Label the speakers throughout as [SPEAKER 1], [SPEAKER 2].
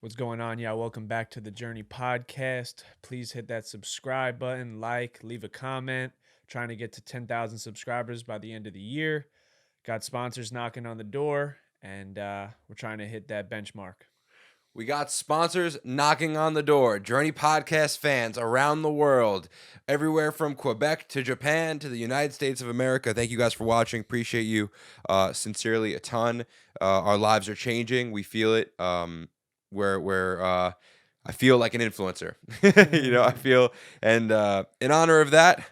[SPEAKER 1] What's going on? Yeah, welcome back to the Journey Podcast. Please hit that subscribe button, leave a comment. Trying to get to 10,000 subscribers by the end of the year. Got sponsors knocking on the door, and we're trying to hit that benchmark.
[SPEAKER 2] We got sponsors knocking on the door. Journey Podcast fans around the world, everywhere from Quebec to Japan to the United States of America. Thank you guys for watching. Appreciate you sincerely a ton. Our lives are changing. We feel it. I feel like an influencer. I feel, and in honor of that,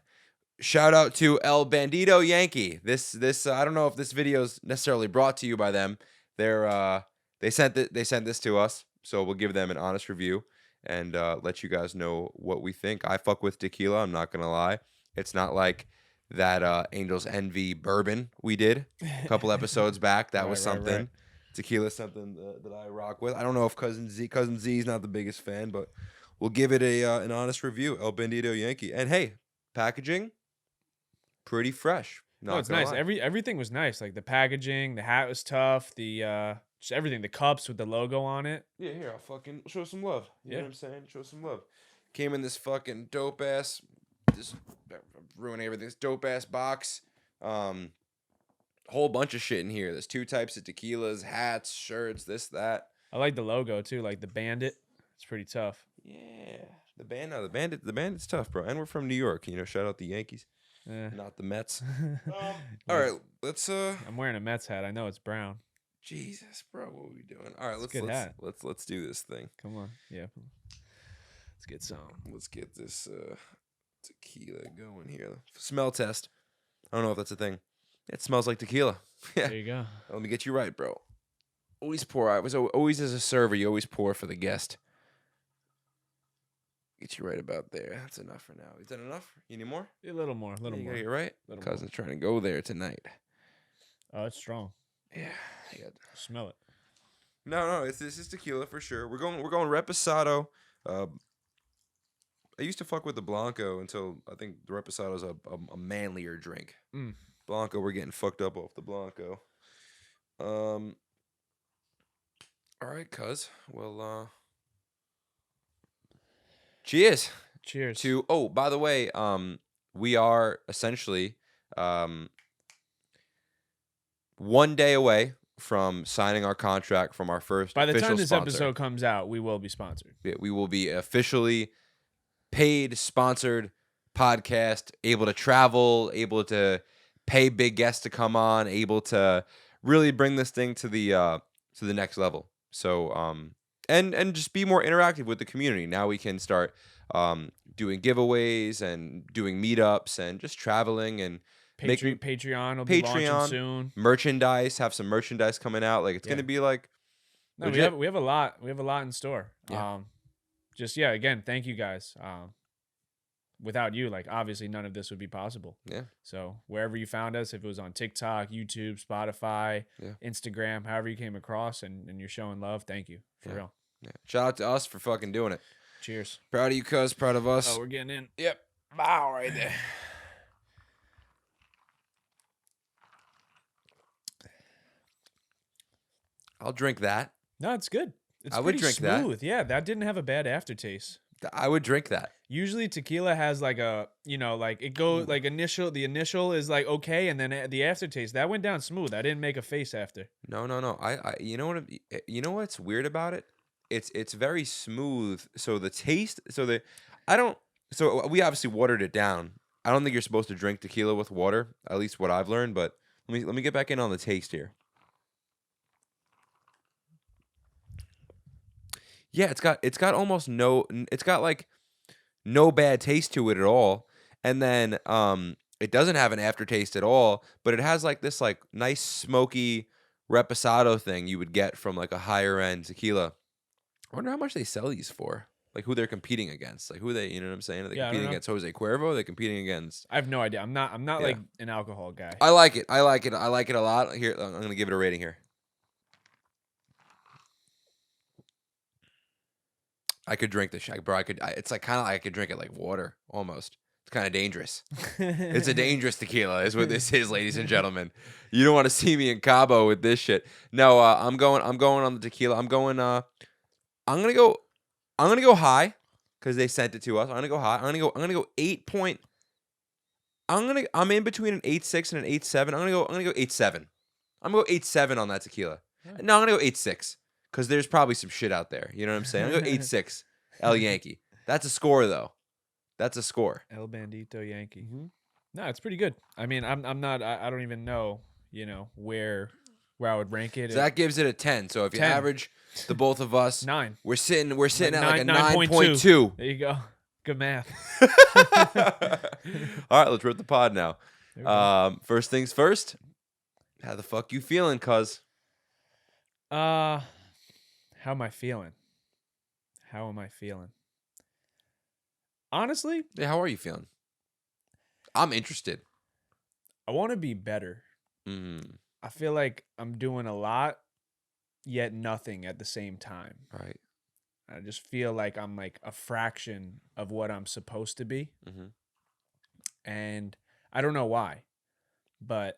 [SPEAKER 2] shout out to El Bandito Yankee. This I don't know if this video is necessarily brought to you by them. They sent this to us, so we'll give them an honest review and let you guys know what we think. I fuck with tequila. I'm not gonna lie. It's not like that Angels Envy bourbon we did a couple episodes back. That was something. Right. Tequila, something that I rock with. I don't know if Cousin Z is not the biggest fan, but we'll give it an honest review. El Bandito Yankee, and hey, packaging pretty fresh.
[SPEAKER 1] No, it's nice.
[SPEAKER 2] Lie.
[SPEAKER 1] Everything was nice. Like the packaging, the hat was tough. The just everything. The cups with the logo on it.
[SPEAKER 2] Yeah, here I'll fucking show some love. You know what I'm saying? Show some love. Came in this fucking dope ass. This ruining everything. This dope ass box. Whole bunch of shit in here. There's 2 types of tequilas, hats, shirts, this, that.
[SPEAKER 1] I like the logo too, like the bandit. It's pretty tough.
[SPEAKER 2] Yeah, the bandit's tough, bro. And we're from New York. Shout out the Yankees, not the Mets. All right, let's.
[SPEAKER 1] I'm wearing a Mets hat. I know it's brown.
[SPEAKER 2] Jesus, bro, what are we doing? All right, let's do this thing.
[SPEAKER 1] Come on, yeah. Let's get some.
[SPEAKER 2] Let's get this tequila going here. Smell test. I don't know if that's a thing. It smells like tequila.
[SPEAKER 1] There you go.
[SPEAKER 2] Let me get you right, bro. Always pour. Always as a server, you always pour for the guest. Get you right about there. That's enough for now. Is that enough? You need more?
[SPEAKER 1] A little more.
[SPEAKER 2] You're right. Cousin's trying to go there tonight.
[SPEAKER 1] Oh, it's strong.
[SPEAKER 2] Yeah.
[SPEAKER 1] Smell it.
[SPEAKER 2] No. This is tequila for sure. We're going Reposado. I used to fuck with the Blanco until I think the Reposado is a manlier drink. Blanco, we're getting fucked up off the Blanco. All right, cuz. Well, cheers.
[SPEAKER 1] Cheers.
[SPEAKER 2] Oh, by the way, we are essentially 1 day away from signing our contract from our first
[SPEAKER 1] By the
[SPEAKER 2] official
[SPEAKER 1] time this
[SPEAKER 2] sponsor.
[SPEAKER 1] episode comes out, we will be sponsored.
[SPEAKER 2] Yeah, we will be officially paid, sponsored podcast, able to travel, able to pay big guests to come on, able to really bring this thing to the next level. So and just be more interactive with the community. Now we can start doing giveaways and doing meetups and just traveling and
[SPEAKER 1] Patreon will be launching soon.
[SPEAKER 2] Merchandise, have some merchandise coming out. Like it's gonna be like
[SPEAKER 1] no, we have a lot. We have a lot in store.
[SPEAKER 2] Yeah.
[SPEAKER 1] Again, thank you guys. Without you, like obviously none of this would be possible.
[SPEAKER 2] Yeah.
[SPEAKER 1] So wherever you found us, if it was on TikTok, YouTube, Spotify, Instagram, however you came across and you're showing love, thank you. For real.
[SPEAKER 2] Yeah. Shout out to us for fucking doing it.
[SPEAKER 1] Cheers.
[SPEAKER 2] Proud of you, cuz. Proud of us.
[SPEAKER 1] Oh, we're getting in.
[SPEAKER 2] Yep. Bow right there. I'll drink that.
[SPEAKER 1] No, it's good.
[SPEAKER 2] I would drink
[SPEAKER 1] smooth. Yeah, that didn't have a bad aftertaste.
[SPEAKER 2] I would drink that.
[SPEAKER 1] Usually tequila has like a, like it goes like the initial is like okay, and then the aftertaste that went down smooth. I didn't make a face after.
[SPEAKER 2] No. I you know what's weird about it? It's very smooth. So the taste, so we obviously watered it down. I don't think you're supposed to drink tequila with water, at least what I've learned, but let me get back in on the taste here. Yeah, it's got almost it's got like no bad taste to it at all. And then it doesn't have an aftertaste at all, but it has like this like nice smoky reposado thing you would get from like a higher end tequila. I wonder how much they sell these for. Like who they're competing against. Like who they, you know what I'm saying? Are they competing against Jose Cuervo? Are they competing against
[SPEAKER 1] I have no idea. I'm not like an alcohol guy.
[SPEAKER 2] I like it a lot. Here, I'm going to give it a rating here. I could drink this shit, bro. It's like kind of like I could drink it like water almost. It's kind of dangerous. It's a dangerous tequila, is what this is, ladies and gentlemen. You don't want to see me in Cabo with this shit. No, I'm going on the tequila. I'm going I'm gonna go. I'm gonna go high because they sent it to us. I'm gonna go high. I'm gonna go 8 point. I'm in between an 8.6 and an 8.7. I'm gonna go 8.7. I'm gonna go 8.7 on that tequila.
[SPEAKER 1] Huh.
[SPEAKER 2] No, I'm gonna go 8.6 because there's probably some shit out there. You know what I'm saying? I'm gonna go 8.6. El Yankee. That's a score though. That's a score.
[SPEAKER 1] El Bandito Yankee.
[SPEAKER 2] Mm-hmm.
[SPEAKER 1] No, it's pretty good. I mean, I'm not. I don't even know. Where I would rank it.
[SPEAKER 2] So that gives it a 10. So if you
[SPEAKER 1] 10.
[SPEAKER 2] average the both of us,
[SPEAKER 1] 9.
[SPEAKER 2] we're sitting at like a
[SPEAKER 1] 9.2.
[SPEAKER 2] 9.2.
[SPEAKER 1] There you go. Good math.
[SPEAKER 2] All right, let's rip the pod now.
[SPEAKER 1] There we go.
[SPEAKER 2] First things first. How the fuck you feeling, cuz?
[SPEAKER 1] How am I feeling? Honestly,
[SPEAKER 2] Yeah, how are you feeling? I'm interested.
[SPEAKER 1] I want to be better.
[SPEAKER 2] Mm,
[SPEAKER 1] I feel like I'm doing a lot, yet nothing at the same time.
[SPEAKER 2] right.
[SPEAKER 1] I just feel like I'm like a fraction of what I'm supposed to be.
[SPEAKER 2] Mm-hmm.
[SPEAKER 1] And I don't know why, but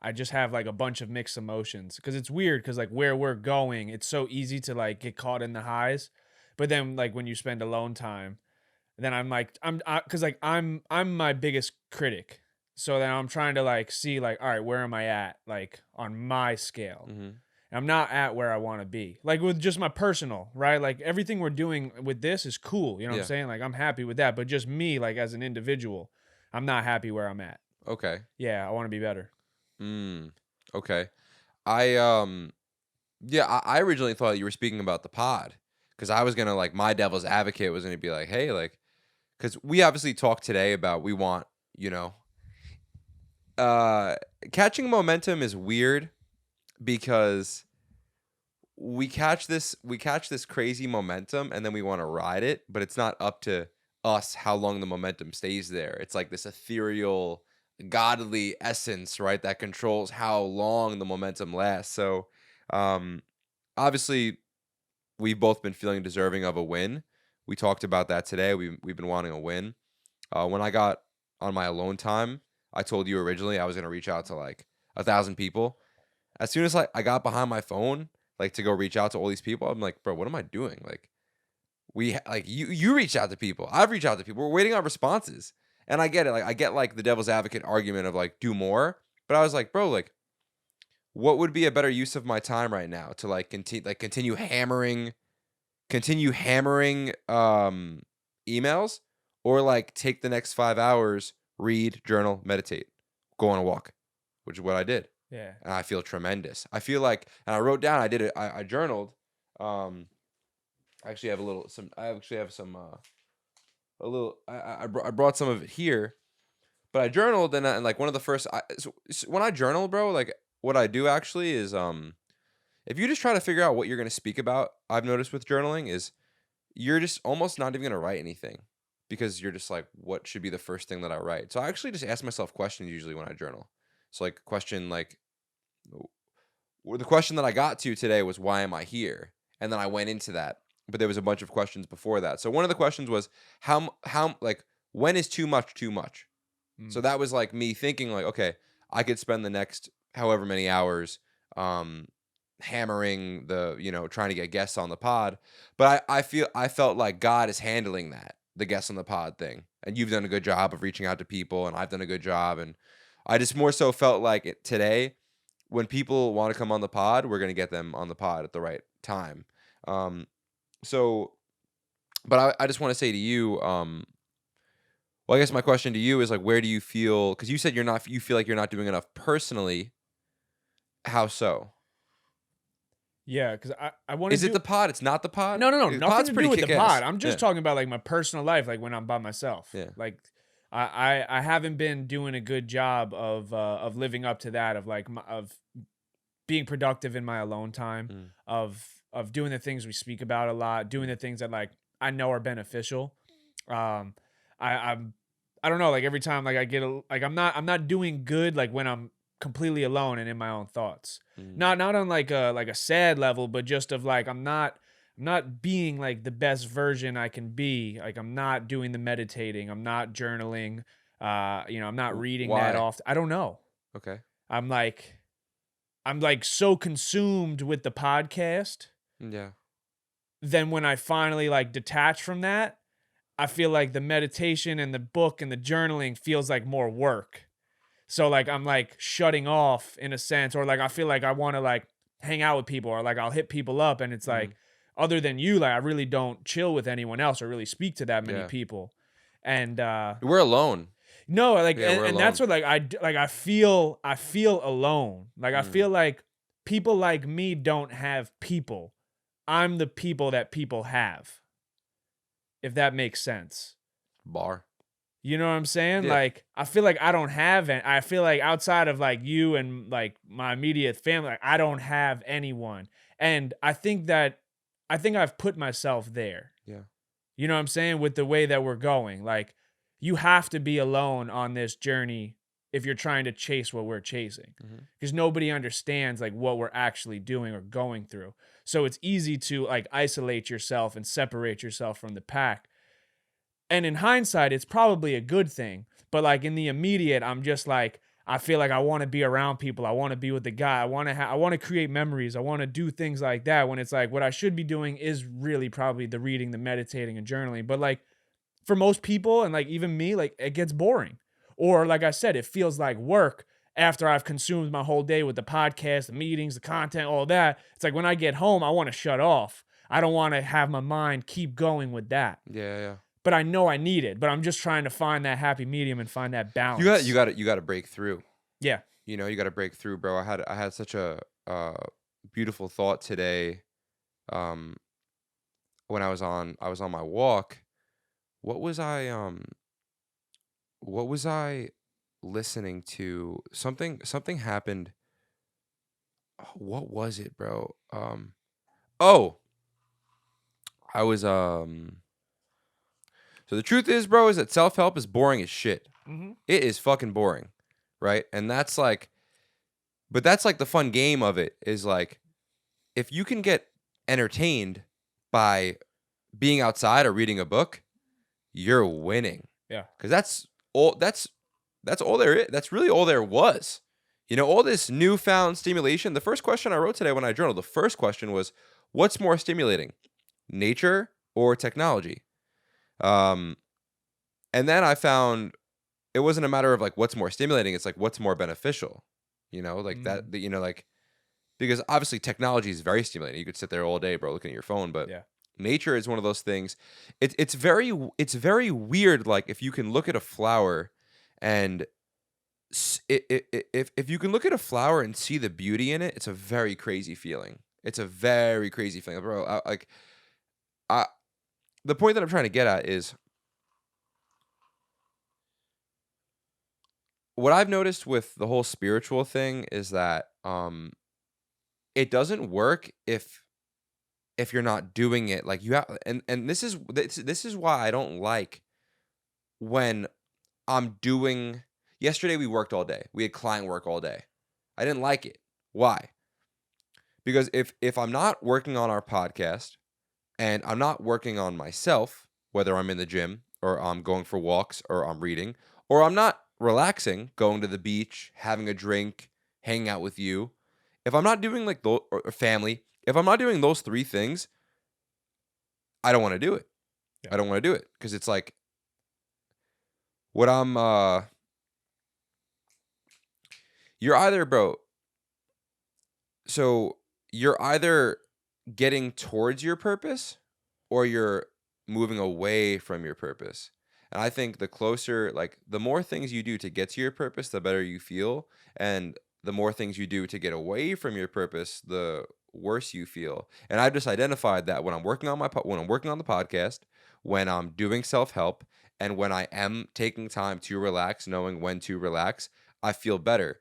[SPEAKER 1] I just have like a bunch of mixed emotions because it's weird because like where we're going, it's so easy to like get caught in the highs. But then like when you spend alone time, then I'm like, because like I'm my biggest critic. So then I'm trying to like see like, all right, where am I at? Like on my scale.
[SPEAKER 2] Mm-hmm.
[SPEAKER 1] I'm not at where I want to be. Like with just my personal, right? Like everything we're doing with this is cool. You know what
[SPEAKER 2] Yeah.
[SPEAKER 1] I'm saying? Like I'm happy with that. But just me, like as an individual, I'm not happy where I'm at.
[SPEAKER 2] Okay.
[SPEAKER 1] Yeah, I want to be better.
[SPEAKER 2] Okay. I yeah, I originally thought you were speaking about the pod because I was gonna like my devil's advocate was gonna be like, hey, like, because we obviously talked today about we want, catching momentum is weird because we catch this crazy momentum and then we want to ride it, but it's not up to us how long the momentum stays there. It's like this ethereal godly essence, right, that controls how long the momentum lasts. So um obviously we've both been feeling deserving of a win. We talked about that today. We've been wanting a win. When I got on my alone time, I told you originally I was gonna reach out to like 1,000 people. As soon as I got behind my phone, like to go reach out to all these people, I'm like, bro, what am I doing? Like you reached out to people. I've reached out to people. We're waiting on responses. And I get it. Like I get like the devil's advocate argument of like do more. But I was like, bro, like what would be a better use of my time right now to like continue hammering emails, or like take the next 5 hours, read, journal, meditate, go on a walk, which is what I did.
[SPEAKER 1] Yeah.
[SPEAKER 2] And I feel tremendous. I feel like, and I wrote down, I did it. I journaled. I actually have I brought some of it here, but I journaled and like one of the first, so when I journal, bro, like what I do actually is, if you just try to figure out what you're going to speak about, I've noticed with journaling is you're just almost not even going to write anything because you're just like, what should be the first thing that I write? So I actually just ask myself questions usually when I journal. So like question like, the question that I got to today was, why am I here? And then I went into that, but there was a bunch of questions before that. So one of the questions was how like when is too much too much? So that was like me thinking like, okay, I could spend the next however many hours hammering trying to get guests on the pod, but I felt like God is handling that, the guests on the pod thing, and you've done a good job of reaching out to people, and I've done a good job, and I just more so felt like today, when people want to come on the pod, we're gonna get them on the pod at the right time. So, but I just want to say to you, well, I guess my question to you is like, where do you feel? Because you said you feel like you're not doing enough personally. How so?
[SPEAKER 1] Yeah, because I want to
[SPEAKER 2] Is it the pod? It's not the pod?
[SPEAKER 1] No,
[SPEAKER 2] The
[SPEAKER 1] nothing
[SPEAKER 2] pod's
[SPEAKER 1] to
[SPEAKER 2] pretty
[SPEAKER 1] do with the
[SPEAKER 2] kick-ass.
[SPEAKER 1] pod. I'm just talking about like my personal life, like when I'm by myself.
[SPEAKER 2] Yeah.
[SPEAKER 1] Like I haven't been doing a good job of living up to that, of like of being productive in my alone time, of doing the things we speak about a lot, doing the things that like I know are beneficial. I'm I don't know, like every time like I get like I'm not doing good like when I'm completely alone and in my own thoughts. Not on like a sad level, but just of like I'm not being like the best version I can be. Like I'm not doing the meditating, I'm not journaling, I'm not reading that
[SPEAKER 2] Why?
[SPEAKER 1] often. I don't know.
[SPEAKER 2] Okay.
[SPEAKER 1] I'm like so consumed with the podcast
[SPEAKER 2] Yeah.
[SPEAKER 1] then when I finally like detach from that, I feel like the meditation and the book and the journaling feels like more work. So like I'm like shutting off in a sense, or like I feel like I want to like hang out with people, or like I'll hit people up and it's
[SPEAKER 2] Mhm.
[SPEAKER 1] like, other than you, like I really don't chill with anyone else or really speak to that many
[SPEAKER 2] Yeah.
[SPEAKER 1] people. And
[SPEAKER 2] We're alone.
[SPEAKER 1] no, like
[SPEAKER 2] Yeah, we're
[SPEAKER 1] and that's
[SPEAKER 2] alone.
[SPEAKER 1] what like like I feel alone. Like I
[SPEAKER 2] Mm.
[SPEAKER 1] feel like people like me don't have people. I'm the people that people have, if that makes sense.
[SPEAKER 2] Bar.
[SPEAKER 1] You know what I'm saying?
[SPEAKER 2] Yeah.
[SPEAKER 1] Like, I feel like I don't have any. I feel like outside of like you and like my immediate family, like, I don't have anyone. And I think I've put myself there.
[SPEAKER 2] Yeah.
[SPEAKER 1] You know what I'm saying? With the way that we're going. Like, you have to be alone on this journey if you're trying to chase what we're chasing.
[SPEAKER 2] Mhm.
[SPEAKER 1] Because nobody understands like what we're actually doing or going through. So it's easy to like isolate yourself and separate yourself from the pack. And in hindsight, it's probably a good thing. But like in the immediate, I'm just like, I feel like I want to be around people. I want to be with the guy. I want to create memories. I want to do things like that, when it's like what I should be doing is really probably the reading, the meditating and journaling. But like for most people and like even me, like it gets boring. Or like I said, it feels like work after I've consumed my whole day with the podcast, the meetings, the content, all that. It's like when I get home, I want to shut off. I don't want to have my mind keep going with that,
[SPEAKER 2] Yeah, yeah.
[SPEAKER 1] but I know I need it. But I'm just trying to find that happy medium and find that
[SPEAKER 2] You
[SPEAKER 1] balance.
[SPEAKER 2] got you got to break through.
[SPEAKER 1] Yeah.
[SPEAKER 2] You know, you got to break through, bro. I had such a beautiful thought today um when I was on my walk. What was I listening to? Something happened. Oh, what was it, bro? Oh, I was so the truth is, bro, is that self-help is boring as shit.
[SPEAKER 1] Mm-hmm.
[SPEAKER 2] It is fucking boring, right? And that's like, but that's like the fun game of it is like, if you can get entertained by being outside or reading a book, you're winning.
[SPEAKER 1] Yeah.
[SPEAKER 2] Because that's all there is. That's really all there was. You know, all this newfound stimulation. The first question I wrote today when I journaled, the first question was, what's more stimulating, nature or technology? Um, and then I found it wasn't a matter of like what's more stimulating. It's like what's more beneficial. You know, like
[SPEAKER 1] Mm-hmm.
[SPEAKER 2] you know, like because obviously technology is very stimulating. You could sit there all day, bro, looking at your phone, but
[SPEAKER 1] Yeah.
[SPEAKER 2] nature is one of those things. It's very weird. Like if you can look at a flower and if you can look at a flower and see the beauty in it, it's a very crazy feeling. It's a very crazy feeling, bro. I the point that I'm trying to get at is what I've noticed with the whole spiritual thing is that it doesn't work if you're not doing it. Like you have, and this is why I don't like when I'm doing. Yesterday we worked all day. We had client work all day. I didn't like it. Why? Because if I'm not working on our podcast and I'm not working on myself, whether I'm in the gym or I'm going for walks or I'm reading or I'm not relaxing, going to the beach, having a drink, hanging out with you, if I'm not doing like those or family, if I'm not doing those three things, I don't want to do it.
[SPEAKER 1] Yeah.
[SPEAKER 2] I don't want to do it because it's like what I'm you're either bro, so you're either getting towards your purpose or you're moving away from your purpose. And I think the closer, like the more things you do to get to your purpose, the better you feel. And the more things you do to get away from your purpose, the worse you feel. And I've just identified that when I'm working on when I'm working on the podcast, when I'm doing self-help, and when I am taking time to relax, knowing when to relax, I feel better.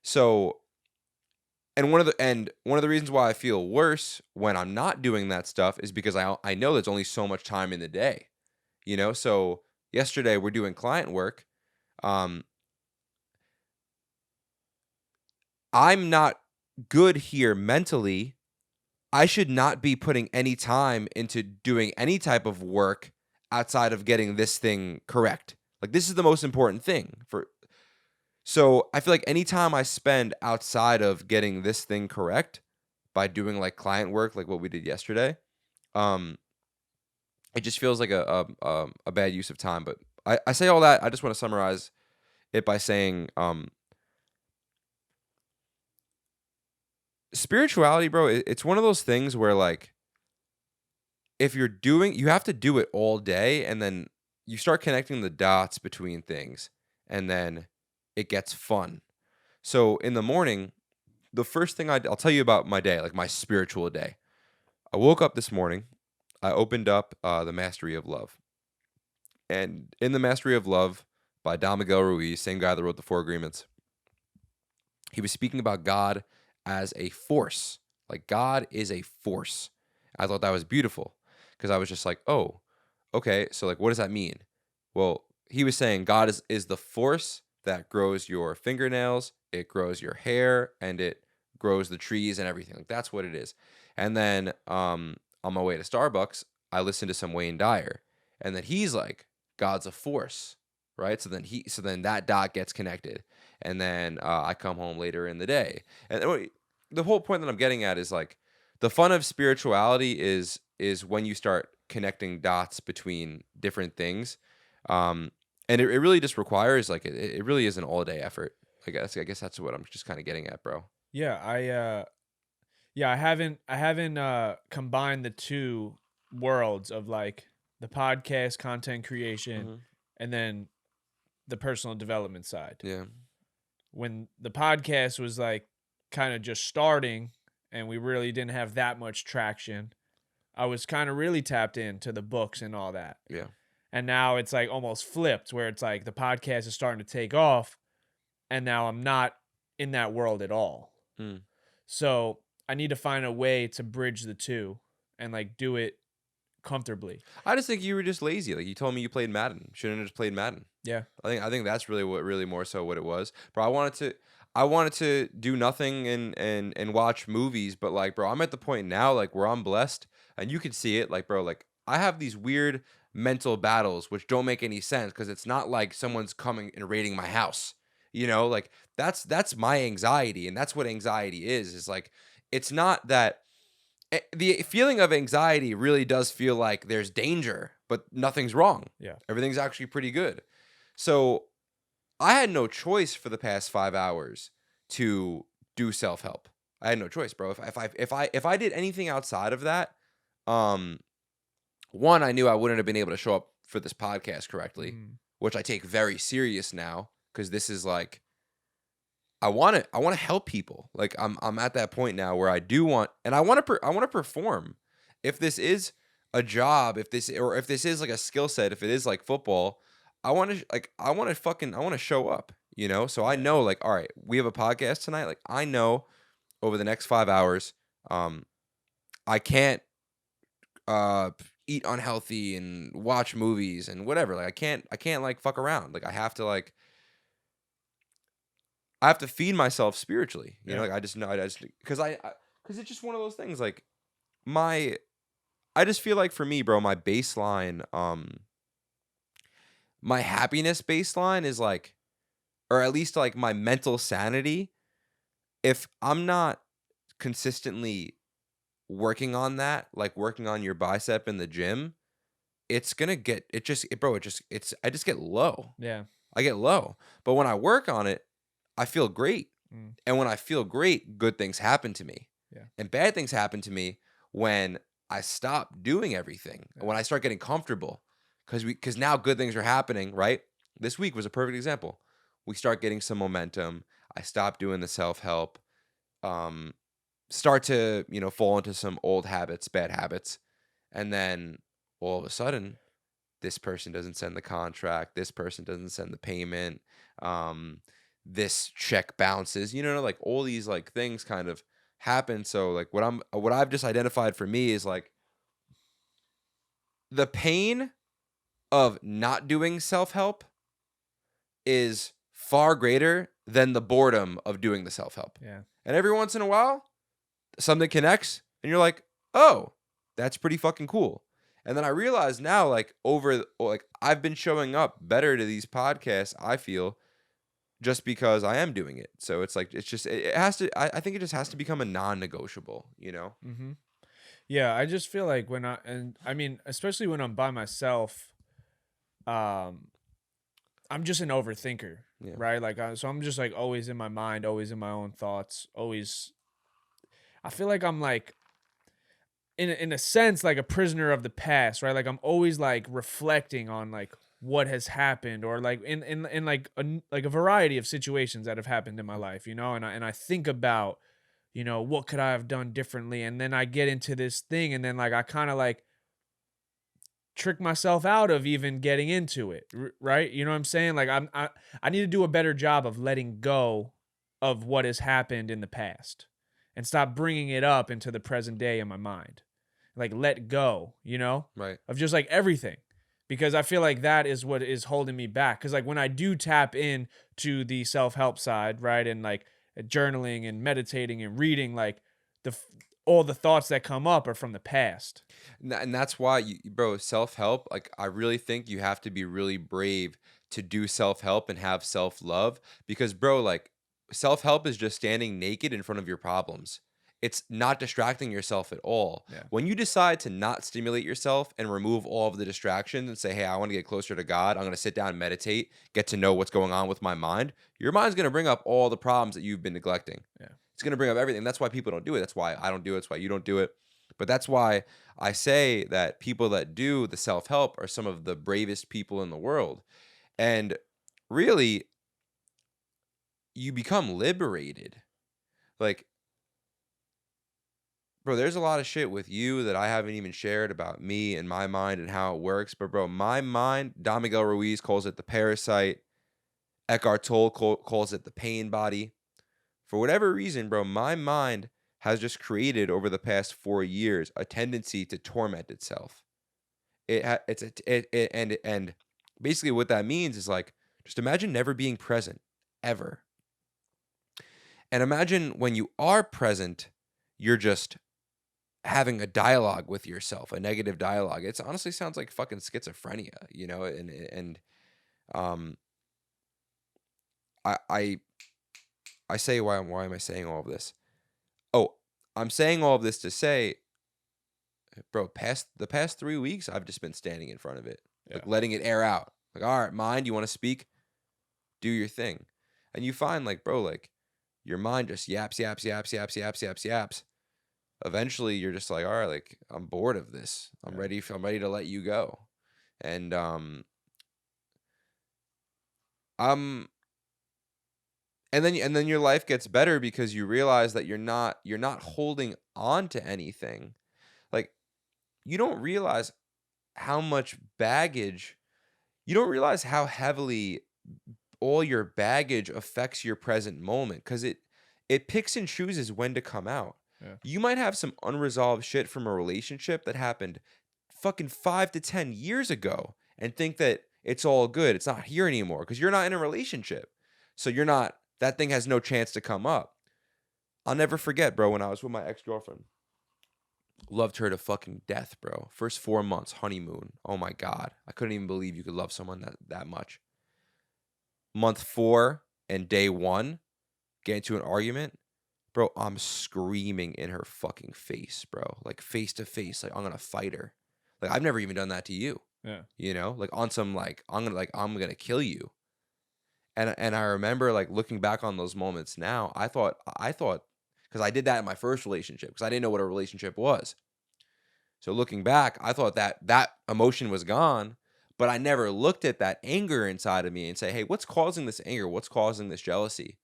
[SPEAKER 2] So one of the reasons why I feel worse when I'm not doing that stuff is because I know there's only so much time in the day, you know. So yesterday we're doing client work. Um, I'm not good here mentally. I should not be putting any time into doing any type of work outside of getting this thing correct. Like this is the most important thing for. So I feel like any time I spend outside of getting this thing correct by doing like client work, like what we did yesterday, Um, it just feels like a bad use of time. But I say all that. I just want to summarize it by saying, spirituality, bro. It's one of those things where like if you're doing, you have to do it all day, and then you start connecting the dots between things, and then it gets fun. So in the morning, the first thing I'll tell you about my day, like my spiritual day. I woke up this morning. I opened up the Mastery of Love, and in the Mastery of Love by Don Miguel Ruiz, same guy that wrote the Four Agreements, he was speaking about God as a force. Like God is a force. I thought that was beautiful because I was just like, oh, okay. So like, what does that mean? Well, he was saying God is the force that grows your fingernails, it grows your hair, and it grows the trees and everything. Like that's what it is. And then on my way to Starbucks, I listened to some Wayne Dyer, and then he's like, God's a force, right? So then that dot gets connected, and then I come home later in the day, and the whole point that I'm getting at is like the fun of spirituality is when you start connecting dots between different things, and it really just requires like it really is an all day effort. I guess that's what I'm just kind of getting at, bro.
[SPEAKER 1] Yeah, I haven't combined the two worlds of like the podcast content creation
[SPEAKER 2] Mm-hmm.
[SPEAKER 1] and then the personal development side.
[SPEAKER 2] Yeah.
[SPEAKER 1] When the podcast was like kind of just starting and we really didn't have that much traction, I was kind of really tapped into the books and all that.
[SPEAKER 2] Yeah.
[SPEAKER 1] And now it's like almost flipped where it's like the podcast is starting to take off and now I'm not in that world at all.
[SPEAKER 2] Mm.
[SPEAKER 1] So I need to find a way to bridge the two and like do it comfortably.
[SPEAKER 2] I just think you were just lazy. Like you told me you played Madden. Shouldn't have just played Madden.
[SPEAKER 1] Yeah.
[SPEAKER 2] I think that's really more so what it was. Bro, I wanted to do nothing and watch movies, but like, bro, I'm at the point now like where I'm blessed and you can see it. Like, bro, like I have these weird mental battles which don't make any sense because it's not like someone's coming and raiding my house. Like that's my anxiety, and that's what anxiety is like it's not that the feeling of anxiety really does feel like there's danger, but nothing's wrong.
[SPEAKER 1] Yeah.
[SPEAKER 2] Everything's actually pretty good. So I had no choice for the past 5 hours to do self help. I had no choice, bro. If I did anything outside of that, one, I knew I wouldn't have been able to show up for this podcast correctly, which I take very serious now because this is like I want to help people. Like I'm at that point now where I do want, and I want to perform. If this is a job, if this is like a skill set, if it is like football, I want to show up, So I know like, all right, we have a podcast tonight. Like I know over the next 5 hours, I can't eat unhealthy and watch movies and whatever. Like I can't like fuck around. Like I have to feed myself spiritually. Like I just know because it's just one of those things. Like I just feel like for me, bro, my baseline, my happiness baseline is like, or at least like my mental sanity. If I'm not consistently working on that, like working on your bicep in the gym, it's gonna get I just get low.
[SPEAKER 1] Yeah.
[SPEAKER 2] I get low. But when I work on it, I feel great. And when I feel great, good things happen to me.
[SPEAKER 1] Yeah.
[SPEAKER 2] And bad things happen to me when I stop doing everything.
[SPEAKER 1] Yeah.
[SPEAKER 2] When I start getting comfortable. Because now good things are happening, right? This week was a perfect example. We start getting some momentum. I stop doing the self-help. Start to, fall into some old habits, bad habits. And then all of a sudden, this person doesn't send the contract. This person doesn't send the payment. This check bounces. Like all these like things kind of happen. So like what I've just identified for me is like the pain of not doing self-help is far greater than the boredom of doing the self-help.
[SPEAKER 1] Yeah.
[SPEAKER 2] And every once in a while, something connects and you're like, oh, that's pretty fucking cool. And then I realize now, like I've been showing up better to these podcasts, I feel, just because I am doing it. So it's like, it has to, I think it just has to become a non-negotiable,
[SPEAKER 1] Mm-hmm. Yeah, I just feel like I mean, especially when I'm by myself, um, I'm just an overthinker,
[SPEAKER 2] Yeah.
[SPEAKER 1] right? Like, so I'm just like always in my mind, always in my own thoughts, always. I feel like I'm like in a sense like a prisoner of the past, right? Like I'm always like reflecting on like what has happened, or like in like like a variety of situations that have happened in my life, you know, and I think about, you know, what could I have done differently, and then I get into this thing, and then like I kind of like trick myself out of even getting into it, right? You know what I'm saying? Like I need to do a better job of letting go of what has happened in the past and stop bringing it up into the present day in my mind. Like let go, you know,
[SPEAKER 2] Right.
[SPEAKER 1] of just like everything. Because I feel like that is what is holding me back. Cause like when I do tap in to the self-help side, right? And like journaling and meditating and reading, like the all the thoughts that come up are from the past.
[SPEAKER 2] And that's why bro, self-help, like I really think you have to be really brave to do self-help and have self-love, because bro, like self-help is just standing naked in front of your problems. It's not distracting yourself at all.
[SPEAKER 1] Yeah.
[SPEAKER 2] When you decide to not stimulate yourself and remove all of the distractions and say, hey, I want to get closer to God, I'm going to sit down and meditate, get to know what's going on with my mind, your mind's going to bring up all the problems that you've been neglecting.
[SPEAKER 1] Yeah.
[SPEAKER 2] It's going to bring up everything. That's why people don't do it. That's why I don't do it. That's why you don't do it. But that's why I say that people that do the self help are some of the bravest people in the world. And really, you become liberated. Like, bro, there's a lot of shit with you that I haven't even shared about me and my mind and how it works. But, bro, my mind, Don Miguel Ruiz calls it the parasite. Eckhart Tolle calls it the pain body. For whatever reason, bro, my mind has just created over the past 4 years a tendency to torment itself. It's and basically what that means is like, just imagine never being present ever, and imagine when you are present, you're just having a dialogue with yourself, a negative dialogue. It honestly sounds like fucking schizophrenia, you know. And um, I I I say, why am I saying all of this? Oh, I'm saying all of this to say, bro, the past 3 weeks, I've just been standing in front of it,
[SPEAKER 1] Yeah.
[SPEAKER 2] like letting it air out. Like, all right, mind, you want to speak? Do your thing. And you find, like, bro, like your mind just yaps, yaps, yaps, yaps, yaps, yaps, yaps. Eventually, you're just like, all right, like I'm bored of this. I'm
[SPEAKER 1] Yeah.
[SPEAKER 2] ready. I'm ready to let you go. And I'm and then your life gets better because you realize that you're not holding on to anything. Like, you don't realize how much baggage. You don't realize how heavily all your baggage affects your present moment, because it picks and chooses when to come out.
[SPEAKER 1] Yeah.
[SPEAKER 2] You might have some unresolved shit from a relationship that happened fucking 5 to 10 years ago and think that it's all good. It's not here anymore because you're not in a relationship. So that thing has no chance to come up. I'll never forget, bro, when I was with my ex-girlfriend. Loved her to fucking death, bro. First 4 months, honeymoon. Oh my God. I couldn't even believe you could love someone that much. Month 4 and day 1, get into an argument. Bro, I'm screaming in her fucking face, bro. Like face to face. Like I'm gonna fight her. Like I've never even done that to you.
[SPEAKER 1] Yeah.
[SPEAKER 2] You know? Like on some like I'm gonna kill you. And I remember like looking back on those moments now, I thought because I did that in my first relationship, because I didn't know what a relationship was. So looking back, I thought that emotion was gone, but I never looked at that anger inside of me and say, "Hey, what's causing this anger? What's causing this jealousy?"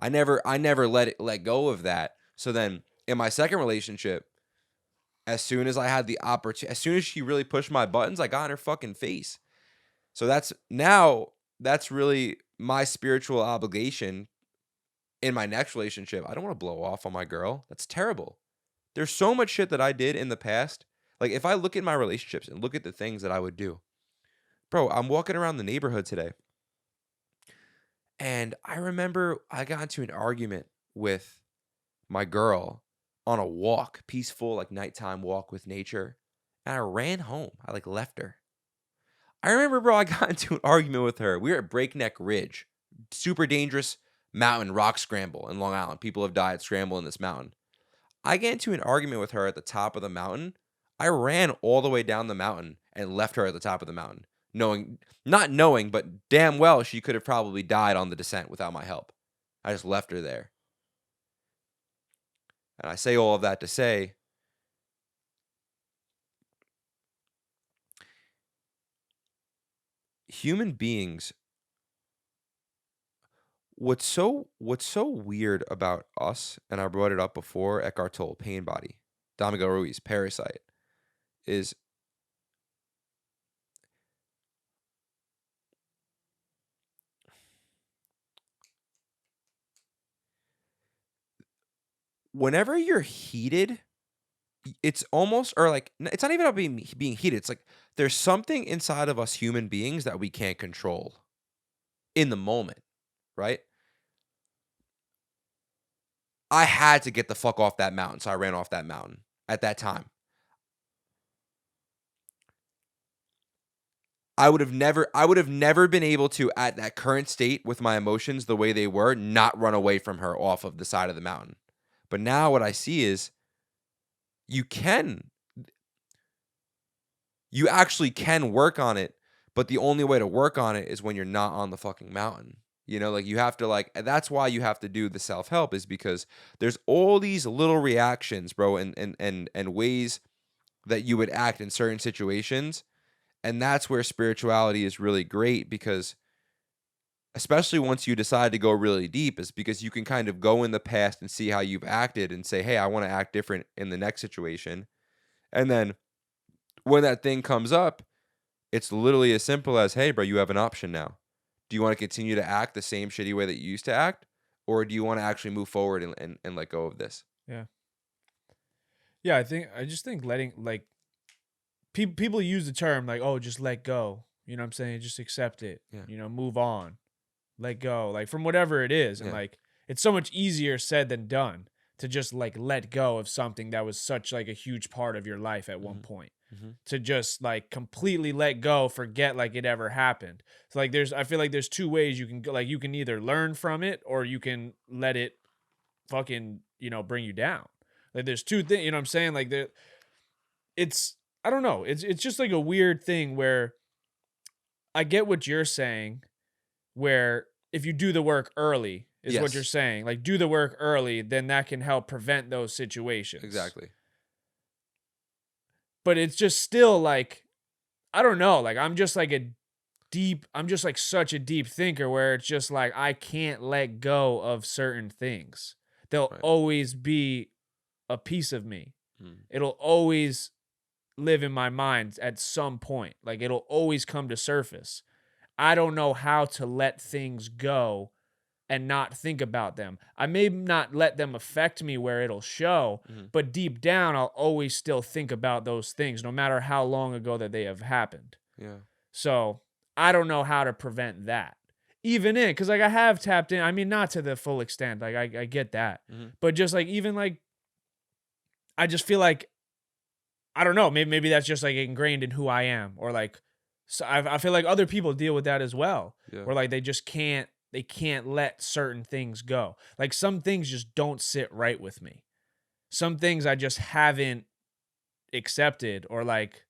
[SPEAKER 2] I never let go of that. So then in my second relationship, as soon as I had the opportunity, as soon as she really pushed my buttons, I got in her fucking face. So that's really my spiritual obligation in my next relationship. I don't want to blow off on my girl. That's terrible. There's so much shit that I did in the past. Like if I look at my relationships and look at the things that I would do, bro, I'm walking around the neighborhood today, and I remember I got into an argument with my girl on a walk, peaceful, like nighttime walk with nature. And I ran home. I like left her. I remember, bro, I got into an argument with her. We were at Breakneck Ridge, super dangerous mountain rock scramble in Long Island. People have died scrambling this mountain. I get into an argument with her at the top of the mountain. I ran all the way down the mountain and left her at the top of the mountain, not knowing, but damn well she could have probably died on the descent without my help. I just left her there. And I say all of that to say, human beings, what's so weird about us, and I brought it up before, Eckhart Tolle, Pain Body, Don Miguel Ruiz, Parasite, is whenever you're heated, it's almost, or like, it's not even about being heated. It's like there's something inside of us human beings that we can't control in the moment, right? I had to get the fuck off that mountain, so I ran off that mountain at that time. I would have never been able to, at that current state with my emotions the way they were, not run away from her off of the side of the mountain. But now what I see is you can you actually can work on it, but the only way to work on it is when you're not on the fucking mountain. Like you have to, like, that's why you have to do the self-help, is because there's all these little reactions, bro, and ways that you would act in certain situations. And that's where spirituality is really great, because especially once you decide to go really deep, is because you can kind of go in the past and see how you've acted and say, hey, I want to act different in the next situation. And then when that thing comes up, it's literally as simple as, hey, bro, you have an option now. Do you want to continue to act the same shitty way that you used to act? Or do you want to actually move forward and let go of this?
[SPEAKER 1] Yeah. Yeah, I just think letting, like, people use the term like, oh, just let go. You know what I'm saying? Just accept it.
[SPEAKER 2] Yeah.
[SPEAKER 1] Move on. Let go. Like, from whatever it is. And
[SPEAKER 2] Yeah.
[SPEAKER 1] like, it's so much easier said than done to just like let go of something that was such like a huge part of your life at one point.
[SPEAKER 2] Mm-hmm.
[SPEAKER 1] To just like completely let go, forget like it ever happened. So like I feel like there's two ways you can go. Like, you can either learn from it or you can let it fucking, bring you down. Like, there's two things, you know what I'm saying? Like, it's, I don't know. It's just like a weird thing where I get what you're saying, where if you do the work early is what you're
[SPEAKER 2] Yes.
[SPEAKER 1] saying. Like, do the work early, then that can help prevent those situations.
[SPEAKER 2] Exactly.
[SPEAKER 1] But it's just still like, I don't know. Like, I'm just like such a deep thinker where it's just like, I can't let go of certain things. They'll
[SPEAKER 2] Right.
[SPEAKER 1] always be a piece of me.
[SPEAKER 2] Mm.
[SPEAKER 1] It'll always live in my mind at some point. Like, it'll always come to surface. I don't know how to let things go and not think about them. I may not let them affect me where it'll show,
[SPEAKER 2] Mm-hmm.
[SPEAKER 1] but deep down, I'll always still think about those things, no matter how long ago that they have happened.
[SPEAKER 2] Yeah.
[SPEAKER 1] So I don't know how to prevent that. Even because like I have tapped in, I mean, not to the full extent. Like, I get that.
[SPEAKER 2] Mm-hmm.
[SPEAKER 1] But just like, even like, I just feel like, I don't know, maybe that's just like ingrained in who I am, or like, so I feel like other people deal with that as well,
[SPEAKER 2] Yeah.
[SPEAKER 1] where like they can't let certain things go. Like, some things just don't sit right with me. Some things I just haven't accepted, or like,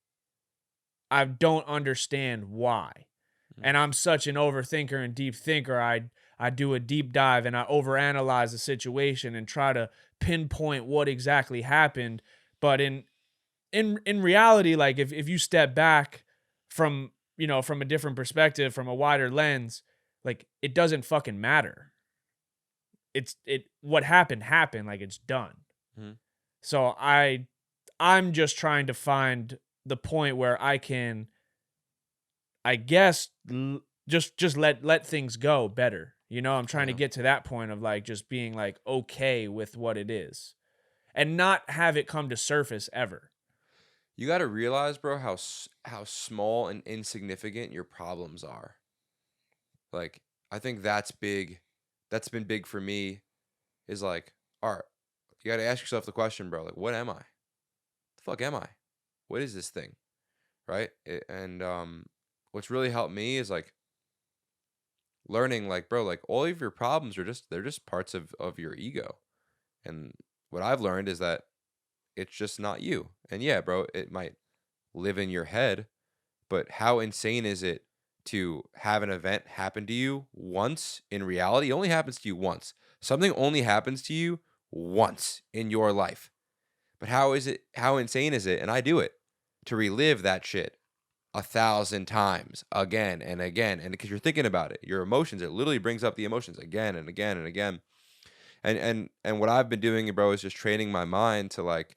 [SPEAKER 1] I don't understand why. And I'm such an overthinker and deep thinker. I do a deep dive and I overanalyze the situation and try to pinpoint what exactly happened. But in reality, like, if you step back from, from a different perspective, from a wider lens, like, it doesn't fucking matter. What happened, like, it's done.
[SPEAKER 2] Mm-hmm.
[SPEAKER 1] So I'm just trying to find the point where I can, I guess, just let things go better. I'm trying to
[SPEAKER 2] Yeah.
[SPEAKER 1] get to that point of like just being like okay with what it is and not have it come to surface ever.
[SPEAKER 2] You got to realize, bro, how small and insignificant your problems are. Like, I think that's big. That's been big for me. Is like, all right, you got to ask yourself the question, bro. Like, what am I? The fuck am I? What is this thing? Right? And what's really helped me is like learning, like, bro, like all of your problems they're just parts of your ego, and what I've learned is that it's just not you. And yeah, bro, it might live in your head, but how insane is it to have an event happen to you once in reality? It only happens to you once. Something only happens to you once in your life. But how insane is it? And I do it to relive that shit 1,000 times again and again. And because you're thinking about it, your emotions, it literally brings up the emotions again and again and again. And what I've been doing, bro, is just training my mind to like,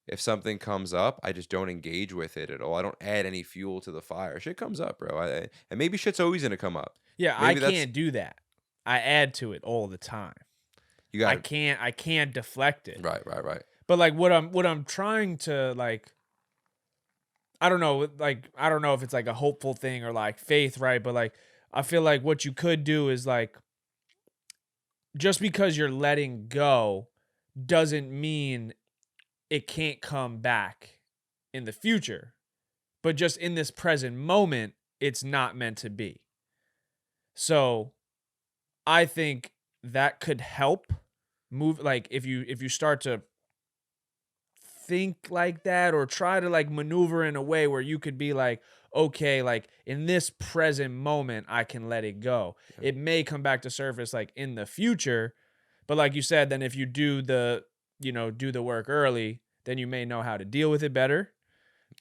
[SPEAKER 2] if something comes up, I just don't engage with it at all. I don't add any fuel to the fire. Shit comes up, bro. And maybe shit's always gonna come up.
[SPEAKER 1] Yeah, I
[SPEAKER 2] Maybe that's
[SPEAKER 1] can't do that. I add to it all the time.
[SPEAKER 2] you got to
[SPEAKER 1] I can't deflect it.
[SPEAKER 2] right.
[SPEAKER 1] But like what I'm trying to like, I don't know, like I don't know if it's like a hopeful thing or like faith, right? But like I feel like what you could do is like, just because you're letting go doesn't mean it can't come back in the future. But just in this present moment, it's not meant to be. So I think that could help move, like if you start to think like that or try to like maneuver in a way where you could be like, okay, like in this present moment I can let it go.
[SPEAKER 2] Yeah.
[SPEAKER 1] It may come back to surface like in the future, but like you said, then if you do the, you know, do the work early, then you may know how to deal with it better.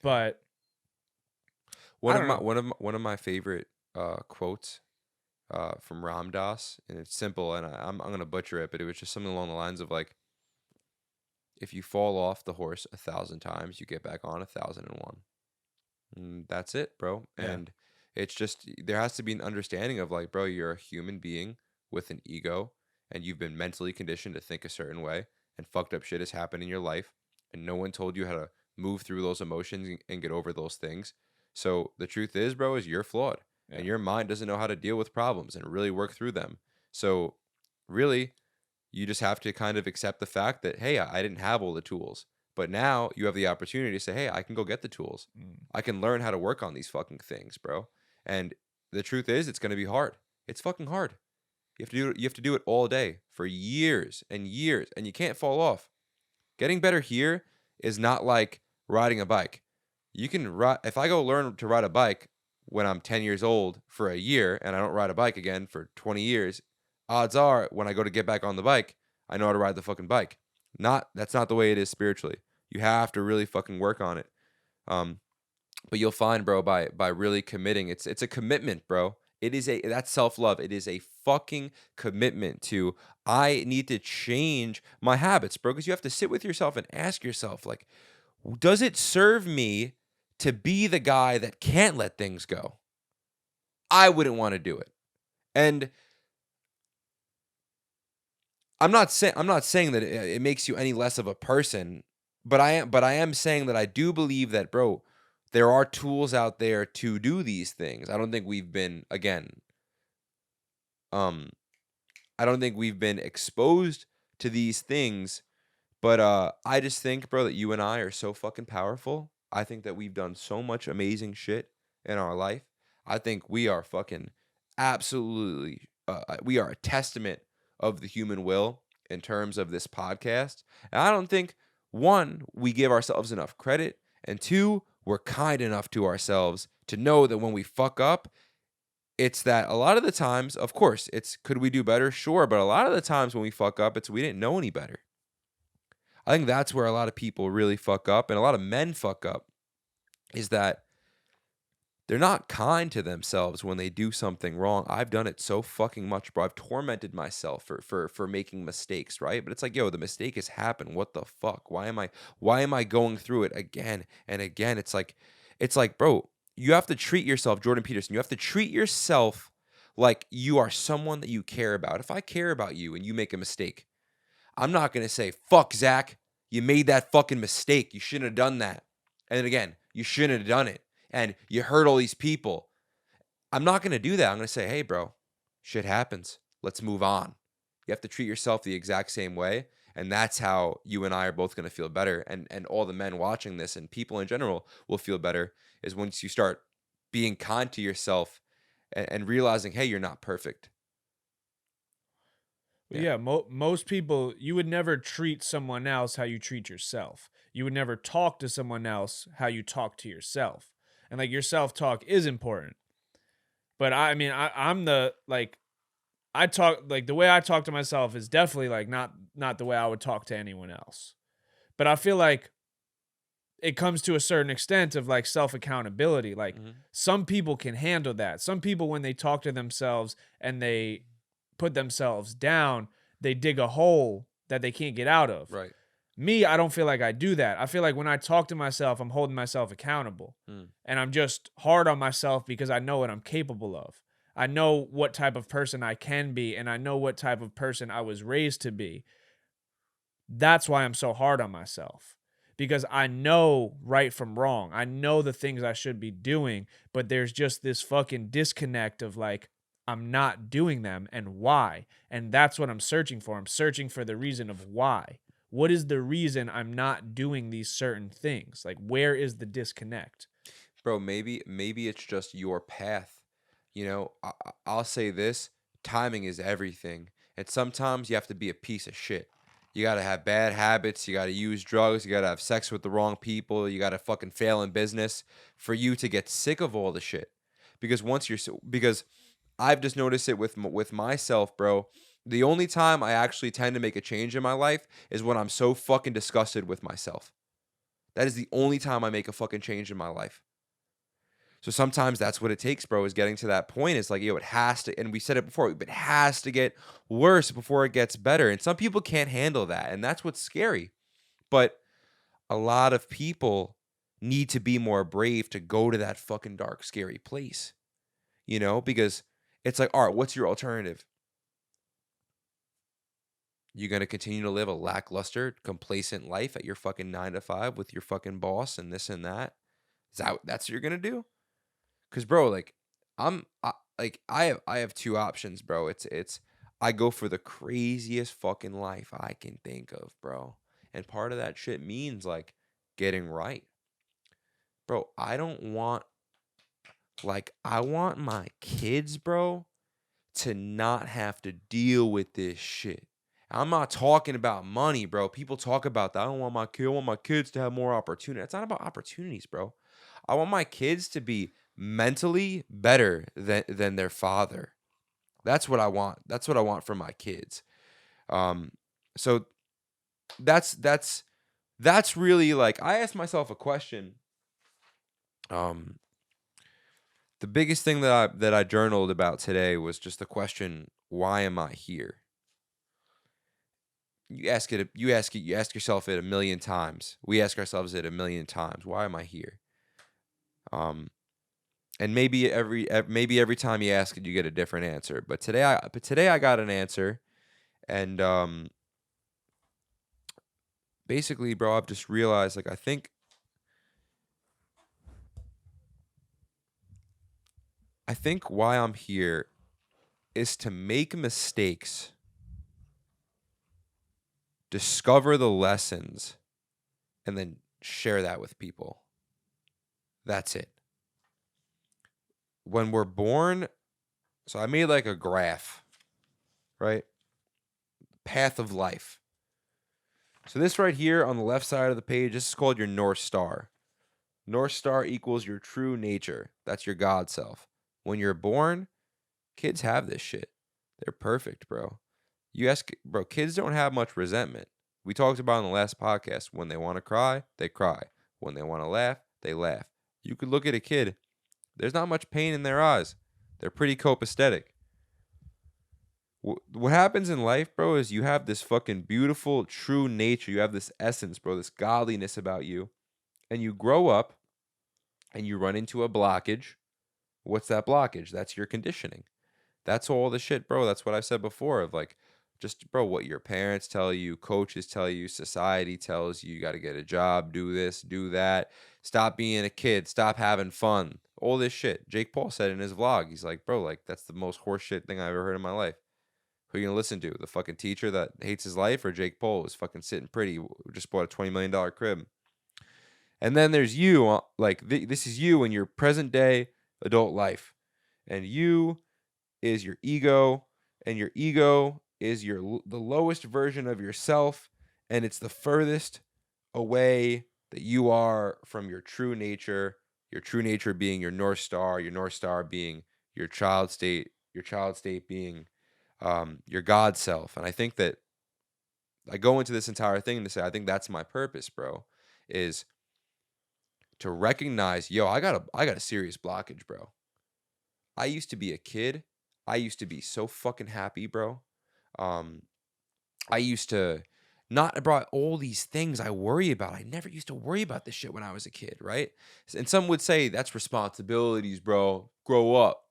[SPEAKER 1] But I don't know.
[SPEAKER 2] One of my favorite quotes from Ram Dass, and it's simple, and I'm gonna butcher it, but it was just something along the lines of like, if you fall off the horse 1,000 times, you get back on 1,001. And that's it, bro.
[SPEAKER 1] Yeah.
[SPEAKER 2] And it's just there has to be an understanding of like, bro, you're a human being with an ego, and you've been mentally conditioned to think a certain way, and fucked up shit has happened in your life, and no one told you how to move through those emotions and get over those things. So the truth is, bro, is you're flawed,
[SPEAKER 1] Yeah.
[SPEAKER 2] and your mind doesn't know how to deal with problems and really work through them. So really, you just have to kind of accept the fact that, hey, I didn't have all the tools. But now you have the opportunity to say, hey, I can go get the tools.
[SPEAKER 1] Mm.
[SPEAKER 2] I can learn how to work on these fucking things, bro. And the truth is, it's going to be hard. It's fucking hard. You have to do it all day for years and years, and you can't fall off. Getting better here is not like riding a bike. You can ride, if I go learn to ride a bike when I'm 10 years old for a year and I don't ride a bike again for 20 years, odds are when I go to get back on the bike, I know how to ride the fucking bike. That's not the way it is spiritually. You have to really fucking work on it. But you'll find, bro, by really committing, it's a commitment, bro. That's self-love. It is a fucking commitment to, I need to change my habits, bro, because you have to sit with yourself and ask yourself, like, does it serve me to be the guy that can't let things go? I wouldn't want to do it. And I'm not saying that it makes you any less of a person, but I am saying that I do believe that, bro, there are tools out there to do these things. I don't think we've been, again, I don't think we've been exposed to these things, but I just think, bro, that you and I are so fucking powerful. I think that we've done so much amazing shit in our life. I think we are fucking absolutely we are a testament of the human will in terms of this podcast. And I don't think, one, we give ourselves enough credit, and two, we're kind enough to ourselves to know that when we fuck up, it's that a lot of the times, of course, it's could we do better? Sure, but a lot of the times when we fuck up, it's we didn't know any better. I think that's where a lot of people really fuck up, and a lot of men fuck up, is that they're not kind to themselves when they do something wrong. I've done it so fucking much, bro. I've tormented myself for making mistakes, right? But it's like, yo, the mistake has happened. What the fuck? Why am I going through it again and again? It's like, bro, you have to treat yourself, Jordan Peterson. You have to treat yourself like you are someone that you care about. If I care about you and you make a mistake, I'm not gonna say, fuck, Zach, you made that fucking mistake. You shouldn't have done that. And then again, you shouldn't have done it. And you hurt all these people. I'm not going to do that. I'm going to say, hey, bro, shit happens. Let's move on. You have to treat yourself the exact same way. And that's how you and I are both going to feel better. And all the men watching this and people in general will feel better is once you start being kind to yourself and realizing, hey, you're not perfect. Yeah.
[SPEAKER 1] Yeah, most people, you would never treat someone else how you treat yourself. You would never talk to someone else how you talk to yourself. And like your self-talk is important. But I mean, I'm the like I talk like the way I talk to myself is definitely like not the way I would talk to anyone else. But I feel like it comes to a certain extent of like self accountability. Like
[SPEAKER 2] Hmm.
[SPEAKER 1] some people can handle that. Some people, when they talk to themselves and they put themselves down, they dig a hole that they can't get out of.
[SPEAKER 2] Right.
[SPEAKER 1] Me, I don't feel like I do that. I feel like when I talk to myself, I'm holding myself accountable.
[SPEAKER 2] Mm.
[SPEAKER 1] And I'm just hard on myself because I know what I'm capable of. I know what type of person I can be, and I know what type of person I was raised to be. That's why I'm so hard on myself, because I know right from wrong. I know the things I should be doing, but there's just this fucking disconnect of like, I'm not doing them and why. And that's what I'm searching for. I'm searching for the reason of why. What is the reason I'm not doing these certain things? Like, where is the disconnect?
[SPEAKER 2] Bro, maybe it's just your path. I'll say this: timing is everything, and sometimes you have to be a piece of shit. You gotta have bad habits. You gotta use drugs. You gotta have sex with the wrong people. You gotta fucking fail in business for you to get sick of all the shit. Because I've just noticed it with myself, bro. The only time I actually tend to make a change in my life is when I'm so fucking disgusted with myself. That is the only time I make a fucking change in my life. So sometimes that's what it takes, bro, is getting to that point. It's like, it has to, and we said it before, it has to get worse before it gets better. And some people can't handle that. And that's what's scary. But a lot of people need to be more brave to go to that fucking dark, scary place, because it's like, all right, what's your alternative? You going to continue to live a lackluster, complacent life at your fucking 9 to 5 with your fucking boss and this and that? That's what you're going to do? Cause bro, like I have two options, bro. It's I go for the craziest fucking life I can think of, bro. And part of that shit means like getting right. Bro, I want my kids, bro, to not have to deal with this shit. I'm not talking about money, bro. People talk about that. I want my kids to have more opportunity. It's not about opportunities, bro. I want my kids to be mentally better than their father. That's what I want. That's what I want for my kids. Um, so that's really like, I asked myself a question. Um, the biggest thing that I journaled about today was just the question, why am I here? You ask yourself it a million times. We ask ourselves it a million times. Why am I here? Um, and maybe every time you ask it, you get a different answer. But today I got an answer, and basically, bro, I've just realized, like, I think why I'm here is to make mistakes, discover the lessons, and then share that with people. That's it. When we're born, so I made like a graph, right? Path of life. So this right here on the left side of the page, this is called your North Star. North Star equals your true nature. That's your God self. When you're born, kids have this shit. They're perfect, bro. Bro, kids don't have much resentment. We talked about in the last podcast, when they want to cry, they cry. When they want to laugh, they laugh. You could look at a kid, there's not much pain in their eyes. They're pretty copacetic. What happens in life, bro, is you have this fucking beautiful, true nature. You have this essence, bro, this godliness about you. And you grow up and you run into a blockage. What's that blockage? That's your conditioning. That's all the shit, bro. That's what I've said before, of like, just, bro, what your parents tell you, coaches tell you, society tells you, you got to get a job, do this, do that, stop being a kid, stop having fun, all this shit. Jake Paul said in his vlog, he's like, bro, like, that's the most horseshit thing I've ever heard in my life. Who are you gonna listen to? The fucking teacher that hates his life, or Jake Paul, who's fucking sitting pretty, who just bought a $20 million crib? And then there's you, this is you in your present day adult life. And you is your ego, and your ego is the lowest version of yourself, and it's the furthest away that you are from your true nature. Your true nature being your North Star being your child state being your God self. And I think that I go into this entire thing to say I think that's my purpose, bro, is to recognize, yo, I got a serious blockage, bro. I used to be a kid. I used to be so fucking happy, bro. Um, I used to not brought all these things I worry about. I never used to worry about this shit when I was a kid, right? And some would say that's responsibilities, bro. Grow up.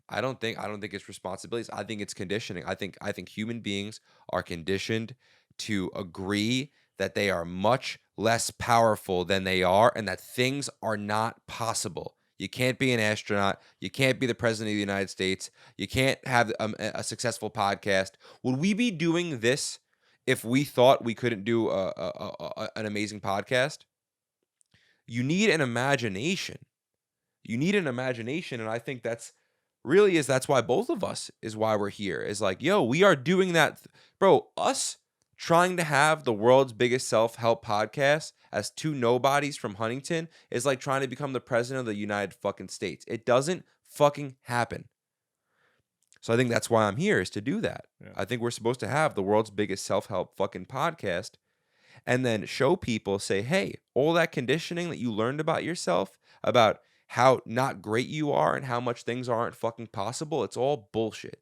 [SPEAKER 2] I don't think it's responsibilities. I think it's conditioning. I think human beings are conditioned to agree that they are much less powerful than they are and that things are not possible. You can't be an astronaut. You can't be the president of the United States. You can't have a successful podcast. Would we be doing this if we thought we couldn't do an amazing podcast? You need an imagination. You need an imagination, and I think that's why both of us is why we're here. Is like, yo, we are doing that, bro. Us trying to have the world's biggest self-help podcast as two nobodies from Huntington is like trying to become the president of the United fucking States. It doesn't fucking happen. So I think that's why I'm here, is to do that.
[SPEAKER 1] Yeah.
[SPEAKER 2] I think we're supposed to have the world's biggest self-help fucking podcast and then show people, say, hey, all that conditioning that you learned about yourself, about how not great you are and how much things aren't fucking possible, it's all bullshit.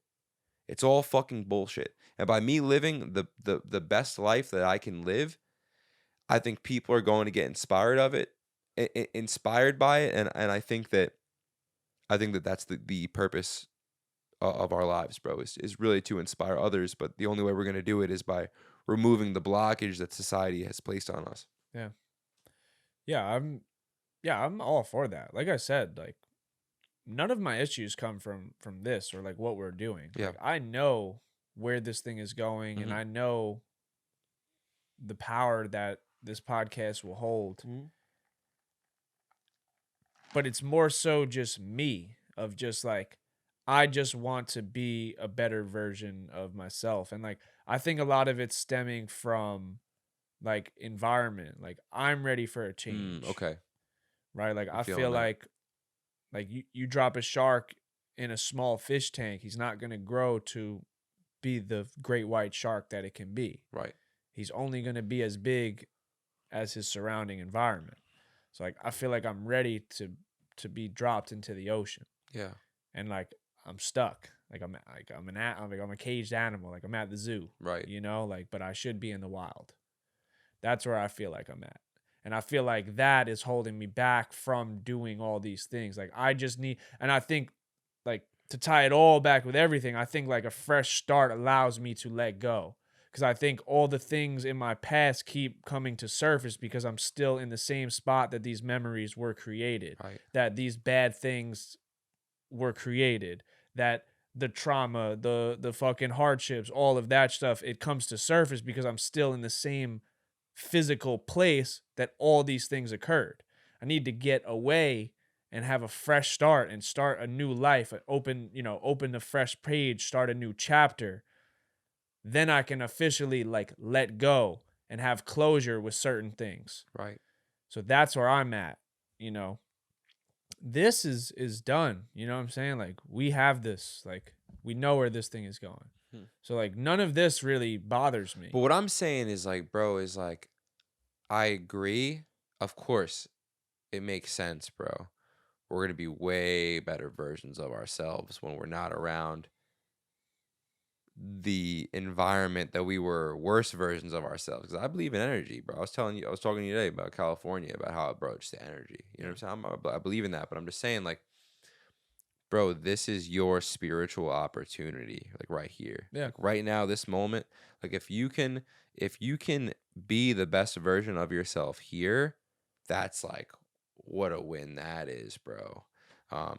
[SPEAKER 2] It's all fucking bullshit. And by me living the best life that I can live, I think people are going to get inspired by it, and I think that that's the purpose of our lives, bro, is really to inspire others. But the only way we're going to do it is by removing the blockage that society has placed on us.
[SPEAKER 1] Yeah. I'm all for that. Like I said, like none of my issues come from this or like what we're doing.
[SPEAKER 2] Yeah.
[SPEAKER 1] Like I know where this thing is going and
[SPEAKER 2] Mhm.
[SPEAKER 1] I know the power that this podcast will hold. But it's more so just me of just like I just want to be a better version of myself. And like I think a lot of it's stemming from like environment. Like I'm ready for a change.
[SPEAKER 2] Okay.
[SPEAKER 1] Right? Like
[SPEAKER 2] I'm
[SPEAKER 1] I
[SPEAKER 2] feeling
[SPEAKER 1] feel
[SPEAKER 2] that.
[SPEAKER 1] like you drop a shark in a small fish tank, he's not going to grow to be the great white shark that it can be.
[SPEAKER 2] Right.
[SPEAKER 1] He's only going to be as big as his surrounding environment. So like I feel like I'm ready to be dropped into the ocean.
[SPEAKER 2] Yeah.
[SPEAKER 1] And like I'm stuck. I'm a caged animal. Like I'm at the zoo.
[SPEAKER 2] Right.
[SPEAKER 1] You know, like but I should be in the wild. That's where I feel like I'm at. And I feel like that is holding me back from doing all these things. Like I just need, and I think like to tie it all back with everything, I think like a fresh start allows me to let go. Because I think all the things in my past keep coming to surface because I'm still in the same spot that these memories were created,
[SPEAKER 2] Right.
[SPEAKER 1] that these bad things were created, that the trauma, the fucking hardships, all of that stuff, it comes to surface because I'm still in the same physical place that all these things occurred. I need to get away and have a fresh start and start a new life, open a fresh page, start a new chapter. Then I can officially like let go and have closure with certain things.
[SPEAKER 2] Right.
[SPEAKER 1] So that's where I'm at, you know. This is done, you know what I'm saying? Like we have this, like we know where this thing is going. So like none of this really bothers me.
[SPEAKER 2] But what I'm saying is like, bro, is like, I agree. Of course, it makes sense, bro. We're going to be way better versions of ourselves when we're not around the environment that we were worse versions of ourselves. Because I believe in energy, bro. I was talking to you today about California, about how it broached the energy. You know what I'm saying? I believe in that, but I'm just saying, like, bro, this is your spiritual opportunity, like right here.
[SPEAKER 1] Yeah.
[SPEAKER 2] Like right now, this moment. Like if you can be the best version of yourself here, that's like what a win that is, bro.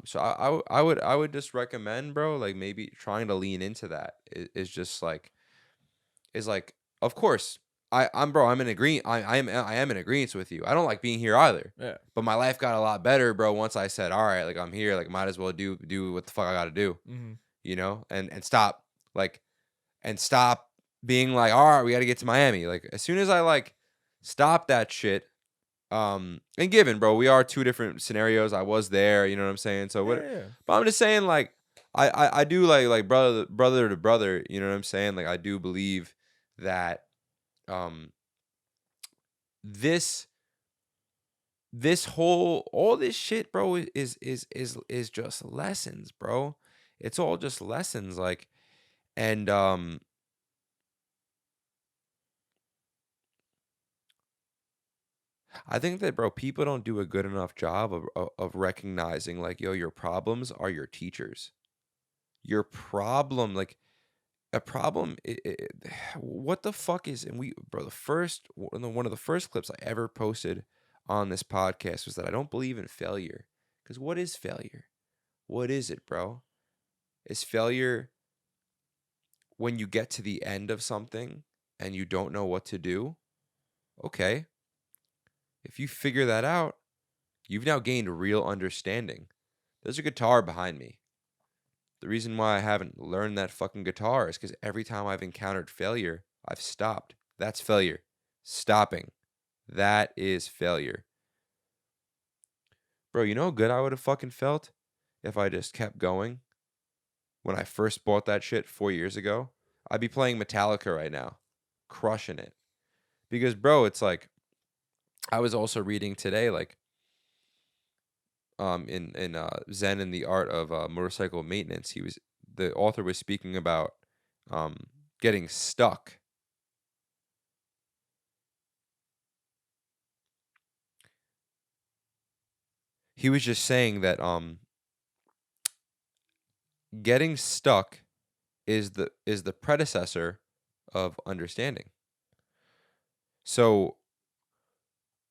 [SPEAKER 2] So I would just recommend, bro, like maybe trying to lean into that is just like of course I'm in agreement. I am in agreement with you. I don't like being here either.
[SPEAKER 1] Yeah.
[SPEAKER 2] But my life got a lot better, bro, once I said, all right, like I'm here, like might as well do what the fuck I gotta do.
[SPEAKER 1] Mm-hmm.
[SPEAKER 2] You know, and stop like and stop being like, all right, we got to get to Miami. Like as soon as I like stop that shit, and given, bro, we are two different scenarios. I was there, you know what I'm saying? So what,
[SPEAKER 1] Yeah.
[SPEAKER 2] but I'm just saying like, I do like brother to brother, you know what I'm saying? Like I do believe that, um, this whole all this shit, bro, is just lessons, bro. It's all just lessons, like, and I think that, bro, people don't do a good enough job of recognizing, like, yo, your problems are your teachers. Your problem, like, a problem, what the fuck is, and we, bro, one of the first clips I ever posted on this podcast was that I don't believe in failure. Because what is failure? What is it, bro? Is failure when you get to the end of something and you don't know what to do? Okay. If you figure that out, you've now gained real understanding. There's a guitar behind me. The reason why I haven't learned that fucking guitar is because every time I've encountered failure, I've stopped. That's failure. Stopping. That is failure. Bro, you know how good I would have fucking felt if I just kept going? When I first bought that shit 4 years ago, I'd be playing Metallica right now, crushing it. Because, bro, it's like, I was also reading today, like, in Zen and the Art of Motorcycle Maintenance, the author was speaking about um getting stuck. He was just saying that getting stuck is the predecessor of understanding. So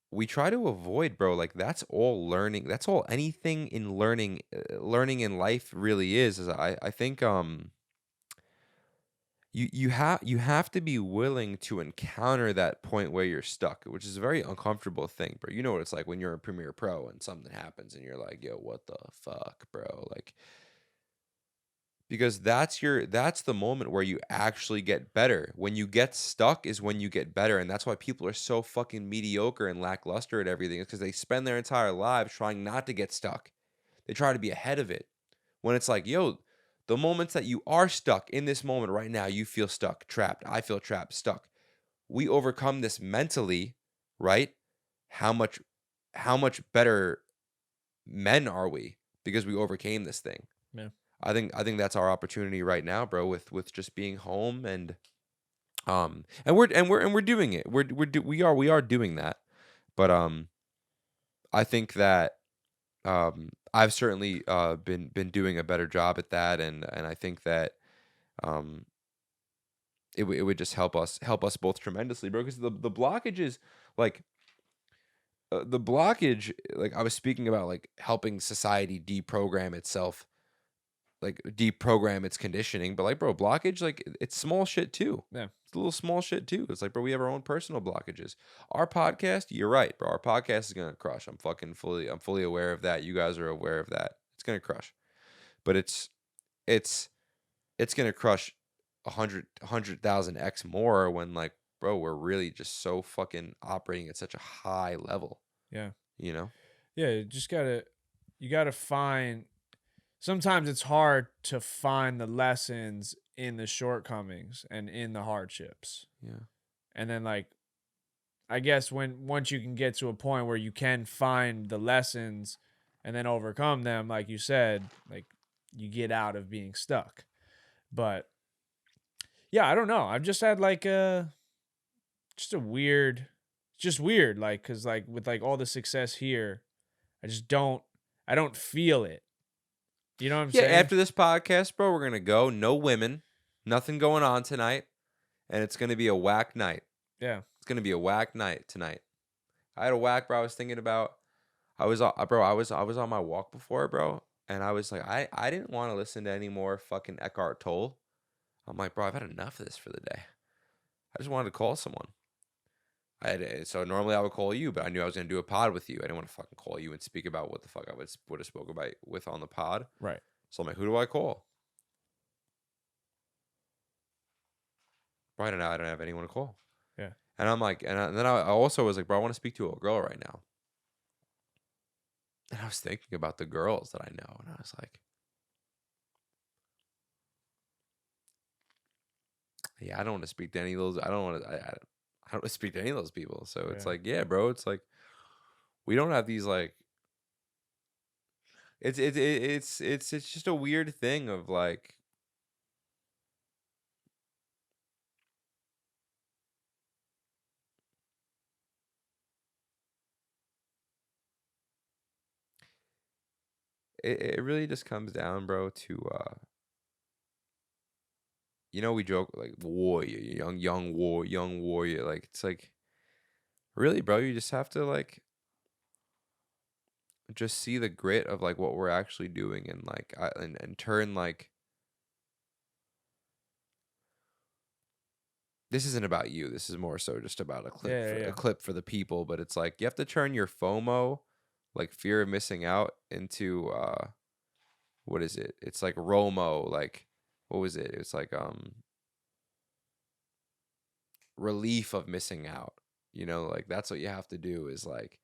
[SPEAKER 2] we try to avoid, bro, like that's all learning. That's all anything in learning, learning in life really is I think you have to be willing to encounter that point where you're stuck, which is a very uncomfortable thing, bro. You know what it's like when you're in Premiere Pro and something happens and you're like, yo, what the fuck, bro? Like, because that's the moment where you actually get better. When you get stuck is when you get better, and that's why people are so fucking mediocre and lackluster at everything, is because they spend their entire lives trying not to get stuck. They try to be ahead of it. When it's like, yo, the moments that you are stuck in this moment right now, you feel stuck, trapped. I feel trapped, stuck. We overcome this mentally, right? How much better men are we because we overcame this thing?
[SPEAKER 1] Yeah.
[SPEAKER 2] I think that's our opportunity right now, bro, with just being home and we're doing it. We are doing that. But I think that I've certainly been doing a better job at that, and I think that um it would just help us both tremendously, bro, because the blockage is like the blockage, like I was speaking about, like helping society deprogram itself, like deprogram its conditioning. But like, bro, blockage, like it's small shit too.
[SPEAKER 1] Yeah.
[SPEAKER 2] It's a little small shit too. It's like, bro, we have our own personal blockages. Our podcast, you're right, bro. Our podcast is gonna crush. I'm fully aware of that. You guys are aware of that. It's gonna crush. But it's it's gonna crush 100,000 x more when, like, bro, we're really just so fucking operating at such a high level,
[SPEAKER 1] Yeah.
[SPEAKER 2] you know?
[SPEAKER 1] Yeah. You gotta find, sometimes it's hard to find the lessons in the shortcomings and in the hardships.
[SPEAKER 2] Yeah.
[SPEAKER 1] And then, like, I guess once you can get to a point where you can find the lessons and then overcome them, like you said, like you get out of being stuck. But yeah, I don't know. I've just had like just a weird, just weird, like, cause like with like all the success here, I just I don't feel it. You know what I'm
[SPEAKER 2] Yeah,
[SPEAKER 1] saying?
[SPEAKER 2] after this podcast, bro, we're gonna go. No women, nothing going on tonight, and it's gonna be a whack night.
[SPEAKER 1] Yeah.
[SPEAKER 2] It's gonna be a whack night tonight. I had a whack, bro. I was thinking about. I was on my walk before, bro, and I was like, I didn't want to listen to any more fucking Eckhart Tolle. I'm like, bro, I've had enough of this for the day. I just wanted to call someone. So normally I would call you, but I knew I was gonna do a pod with you. I didn't want to fucking call you and speak about what the fuck I would have spoke about with on the pod.
[SPEAKER 1] Right.
[SPEAKER 2] So I'm like, who do I call? Right now, I don't have anyone to call.
[SPEAKER 1] Yeah.
[SPEAKER 2] And I'm like, and then I also was like, bro, I want to speak to a girl right now. And I was thinking about the girls that I know, and I was like, yeah, I don't want to speak to any of those. I don't want to. I don't want to speak to any of those people. So it's
[SPEAKER 1] Yeah.
[SPEAKER 2] like, yeah, bro. It's like we don't have these like. It's just a weird thing of like. It really just comes down, bro, to we joke like warrior, young warrior. Like it's like really, bro, you just have to like just see the grit of like what we're actually doing and like and turn like this isn't about you. This is more so just about
[SPEAKER 1] Yeah.
[SPEAKER 2] a clip for the people, but it's like you have to turn your FOMO, like fear of missing out, into what is it? It's like ROMO, like what was it? It's like relief of missing out. Like that's what you have to do is like,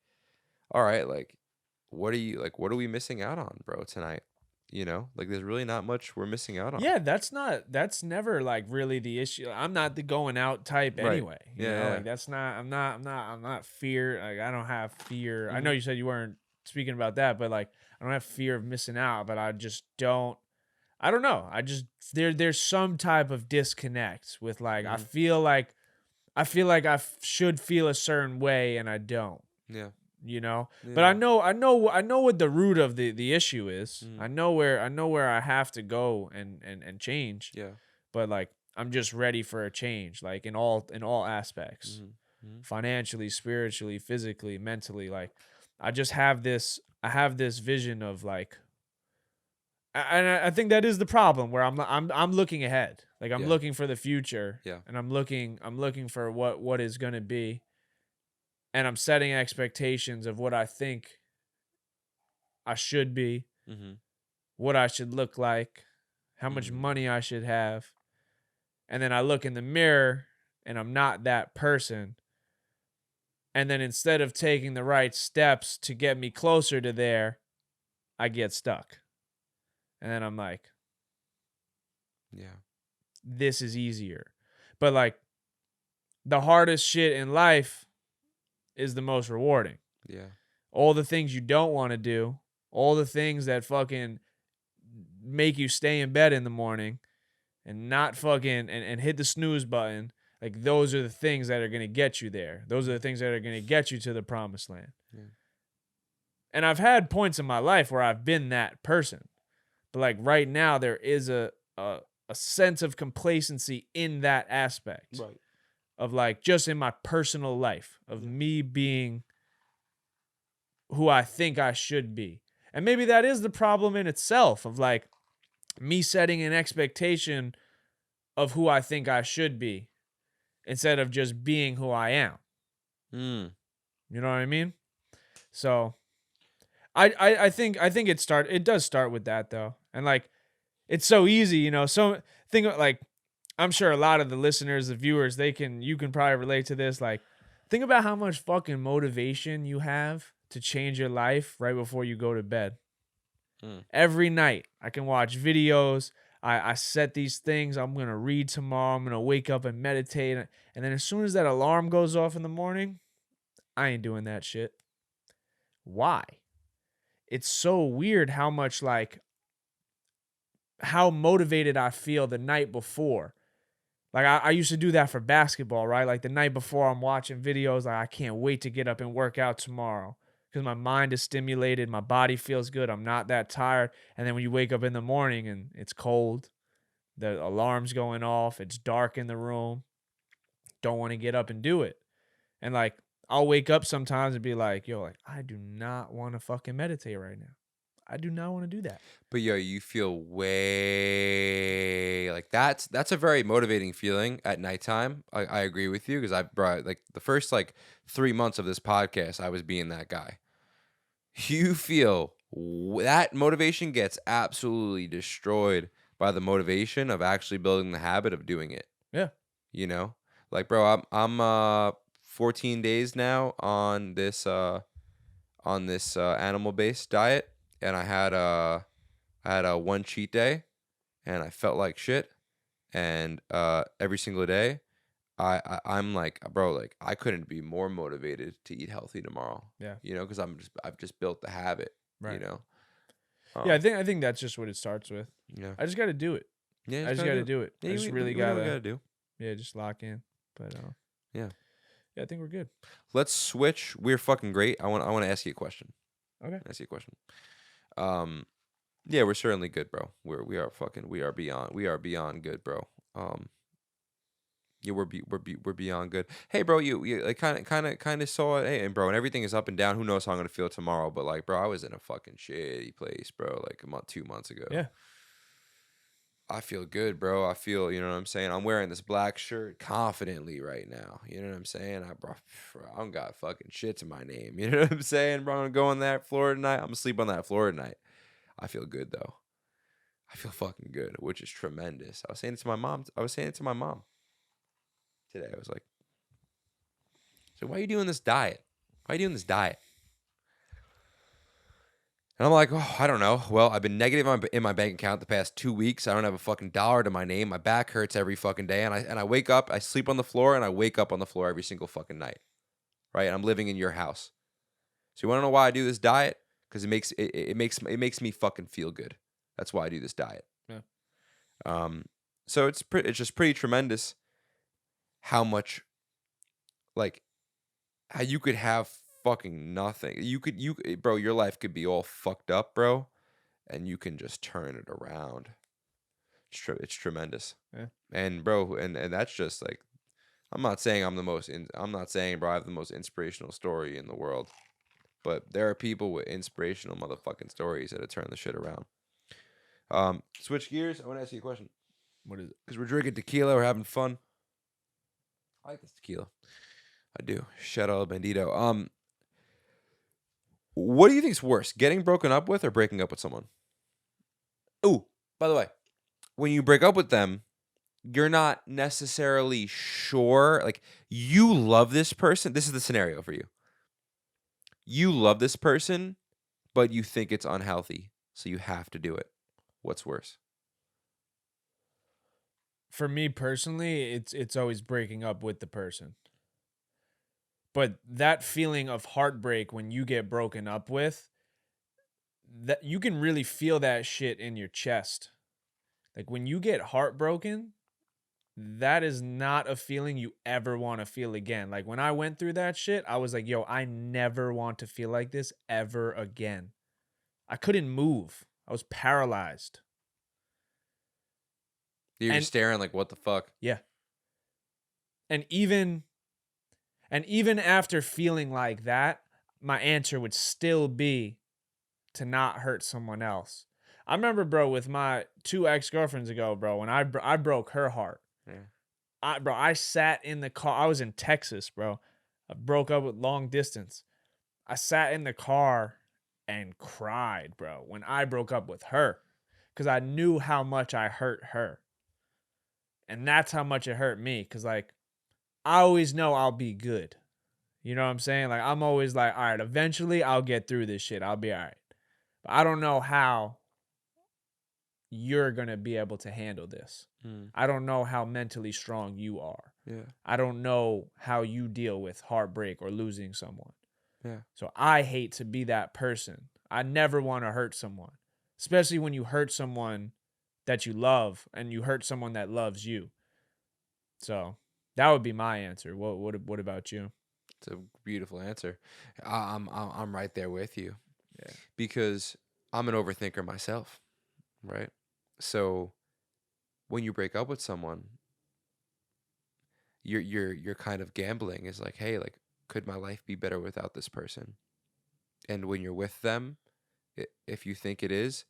[SPEAKER 2] all right, like what are we missing out on, bro, tonight? Like there's really not much we're missing out on.
[SPEAKER 1] Yeah, that's never like really the issue. I'm not the going out type
[SPEAKER 2] Right.
[SPEAKER 1] anyway.
[SPEAKER 2] Yeah.
[SPEAKER 1] Like that's not I'm not fear. Like I don't have fear. I know
[SPEAKER 2] Hmm.
[SPEAKER 1] you said you weren't speaking about that, but like I don't have fear of missing out, but I don't know. I just there's some type of disconnect with like
[SPEAKER 2] Hmm.
[SPEAKER 1] I feel like should feel a certain way and I don't.
[SPEAKER 2] Yeah.
[SPEAKER 1] But
[SPEAKER 2] Yeah.
[SPEAKER 1] I know what the root of the issue is.
[SPEAKER 2] Hmm.
[SPEAKER 1] I know where I have to go and change,
[SPEAKER 2] Yeah.
[SPEAKER 1] but like I'm just ready for a change, like in all aspects,
[SPEAKER 2] Hmm. Hmm.
[SPEAKER 1] financially, spiritually, physically, mentally. Like I have this vision of like and I think that is the problem where I'm looking ahead. Like I'm
[SPEAKER 2] Yeah.
[SPEAKER 1] looking for the future
[SPEAKER 2] Yeah.
[SPEAKER 1] and I'm looking for what is going to be, and I'm setting expectations of what I think I should be,
[SPEAKER 2] Hmm.
[SPEAKER 1] what I should look like, how much
[SPEAKER 2] Hmm.
[SPEAKER 1] money I should have. And then I look in the mirror and I'm not that person. And then instead of taking the right steps to get me closer to there, I get stuck. And then I'm like,
[SPEAKER 2] Yeah.
[SPEAKER 1] this is easier. But like the hardest shit in life is the most rewarding.
[SPEAKER 2] Yeah.
[SPEAKER 1] All the things you don't want to do, all the things that fucking make you stay in bed in the morning and not fucking and hit the snooze button, like those are the things that are going to get you there. Those are the things that are going to get you to the promised land.
[SPEAKER 2] Yeah.
[SPEAKER 1] And I've had points in my life where I've been that person. But like right now there is a sense of complacency in that aspect
[SPEAKER 2] Right.
[SPEAKER 1] of like just in my personal life of
[SPEAKER 2] Yeah.
[SPEAKER 1] me being who I think I should be. And maybe that is the problem in itself of like me setting an expectation of who I think I should be instead of just being who I am.
[SPEAKER 2] Mm.
[SPEAKER 1] You know what I mean? So I think it does start with that though. And like it's so easy, So think of like I'm sure a lot of the listeners, the viewers, you can probably relate to this. Like think about how much fucking motivation you have to change your life right before you go to bed.
[SPEAKER 2] Mm.
[SPEAKER 1] Every night I can watch videos. I set these things. I'm going to read tomorrow. I'm going to wake up and meditate. And then as soon as that alarm goes off in the morning, I ain't doing that shit. Why? It's so weird how much like how motivated I feel the night before. Like I used to do that for basketball, right? Like the night before I'm watching videos, like I can't wait to get up and work out tomorrow because my mind is stimulated, my body feels good, I'm not that tired. And then when you wake up in the morning and it's cold, the alarm's going off, it's dark in the room, don't want to get up and do it. And like I'll wake up sometimes and be like, yo, like I do not want to fucking meditate right now. I do not want to do that.
[SPEAKER 2] But yo, you feel way like that's a very motivating feeling at nighttime. I agree with you because I brought like the first like 3 months of this podcast, I was being that guy. You feel that motivation gets absolutely destroyed by the motivation of actually building the habit of doing it.
[SPEAKER 1] Yeah.
[SPEAKER 2] You know, like bro, I'm 14 days now on this animal based diet, and I had a one cheat day, and I felt like shit, and every single day I'm like, bro, like I couldn't be more motivated to eat healthy tomorrow.
[SPEAKER 1] Yeah.
[SPEAKER 2] You know, because I've just built the habit. You
[SPEAKER 1] Right.
[SPEAKER 2] know.
[SPEAKER 1] Yeah,
[SPEAKER 2] Um.
[SPEAKER 1] I think that's just what it starts with.
[SPEAKER 2] Yeah.
[SPEAKER 1] I just got to do it.
[SPEAKER 2] Yeah. You
[SPEAKER 1] I
[SPEAKER 2] just
[SPEAKER 1] just
[SPEAKER 2] gotta
[SPEAKER 1] got
[SPEAKER 2] do
[SPEAKER 1] to
[SPEAKER 2] it.
[SPEAKER 1] do it.
[SPEAKER 2] Yeah.
[SPEAKER 1] I just really
[SPEAKER 2] We know
[SPEAKER 1] got
[SPEAKER 2] what we
[SPEAKER 1] to
[SPEAKER 2] gotta do.
[SPEAKER 1] yeah, just lock in. But
[SPEAKER 2] Yeah.
[SPEAKER 1] yeah, I think we're good.
[SPEAKER 2] Let's switch. We're fucking great. I want to ask you a question.
[SPEAKER 1] Okay.
[SPEAKER 2] Ask you a question. Um. Yeah, we're certainly good, bro. We are beyond good, bro. Um. Yeah, we're beyond good. Hey, bro, you like kind of saw it. Hey, and bro, and everything is up and down. Who knows how I'm gonna feel tomorrow? But like, bro, I was in a fucking shitty place, bro. Like a month, 2 months ago.
[SPEAKER 1] Yeah.
[SPEAKER 2] I feel good, bro. I feel, you know what I'm saying. I'm wearing this black shirt confidently right now. You know what I'm saying. Bro, I don't got fucking shit to my name. You know what I'm saying, bro. I'm gonna go on that floor tonight. I'm gonna sleep on that floor tonight. I feel good though. I feel fucking good, which is tremendous. I was saying it to my mom. I was saying it to my mom today. I was like, so why are you doing this diet? Why are you doing this diet? And I'm like, oh, I don't know. Well, I've been negative in my bank account the past 2 weeks. I don't have a fucking dollar to my name. My back hurts every fucking day, and I wake up. I sleep on the floor, and I wake up on the floor every single fucking night. Right? And I'm living in your house. So you want to know why I do this diet? Because it makes me fucking feel good. That's why I do this diet.
[SPEAKER 1] Yeah.
[SPEAKER 2] So it's just pretty tremendous how much, like, how you could have fucking nothing. Bro, your life could be all fucked up, bro, and you can just turn it around. It's tremendous.
[SPEAKER 1] Yeah.
[SPEAKER 2] And bro, and that's just like, I'm not saying I'm not saying, bro, I have the most inspirational story in the world, but there are people with inspirational motherfucking stories that have turned the shit around. Switch gears. I want to ask you a question.
[SPEAKER 1] What is it?
[SPEAKER 2] Because we're drinking tequila, we're having fun. I like this tequila. I do. Shout out Bandito. What do you think's worse, getting broken up with or breaking up with someone? Ooh, by the way, when you break up with them, you're not necessarily sure. Like, you love this person. This is the scenario for you. You love this person, but you think it's unhealthy, so you have to do it. What's worse?
[SPEAKER 1] For me personally, it's always breaking up with the person. But that feeling of heartbreak when you get broken up with, that you can really feel that shit in your chest. Like when you get heartbroken, that is not a feeling you ever want to feel again. Like when I went through that shit, I was like, yo, I never want to feel like this ever again. I couldn't move. I was paralyzed.
[SPEAKER 2] You're
[SPEAKER 1] And
[SPEAKER 2] staring like, what the fuck?
[SPEAKER 1] yeah. And even after feeling like that, my answer would still be to not hurt someone else. I remember, bro, with my 2 ex-girlfriends ago, bro, when I broke her heart.
[SPEAKER 2] Yeah.
[SPEAKER 1] I sat in the car. I was in Texas, bro. I broke up with long distance. I sat in the car and cried, bro, when I broke up with her because I knew how much I hurt her. And that's how much it hurt me because, like, I always know I'll be good. You know what I'm saying? Like, I'm always like, all right, eventually I'll get through this shit. I'll be all right. But I don't know how you're going to be able to handle this. I don't know how mentally strong you are.
[SPEAKER 2] Yeah.
[SPEAKER 1] I don't know how you deal with heartbreak or losing someone.
[SPEAKER 2] Yeah.
[SPEAKER 1] So I hate to be that person. I never want to hurt someone, especially when you hurt someone that you love and you hurt someone that loves you. So that would be my answer. What about you?
[SPEAKER 2] It's a beautiful answer. I'm right there with you.
[SPEAKER 1] Yeah.
[SPEAKER 2] Because I'm an overthinker myself, right? So when you break up with someone, you're kind of gambling. Is like, hey, like, could my life be better without this person? And when you're with them, if you think it is,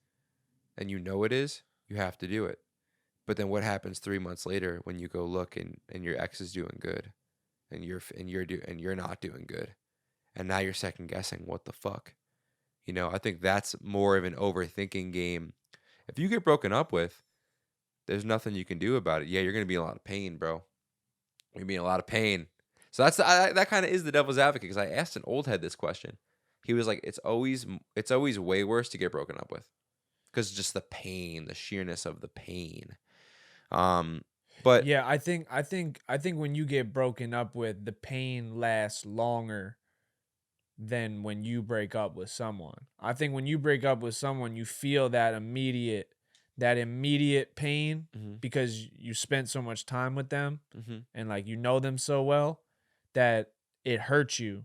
[SPEAKER 2] and you know it is, you have to do it. But then what happens 3 months later when you go look and your ex is doing good, and you're not doing good, and now you're second guessing what the fuck? You know, I think that's more of an overthinking game. If you get broken up with, there's nothing you can do about it. Yeah, you're gonna be in a lot of pain, bro. You're being a lot of pain. So that kind of is the devil's advocate, because I asked an old head this question. He was like, it's always way worse to get broken up with, because just the pain, the sheerness of the pain. Um, but
[SPEAKER 1] Yeah, I think when you get broken up with, the pain lasts longer than when you break up with someone. I think when you break up with someone, you feel that immediate pain
[SPEAKER 2] mhm,
[SPEAKER 1] because you spent so much time with them
[SPEAKER 2] mhm.
[SPEAKER 1] and like you know them so well that it hurts you.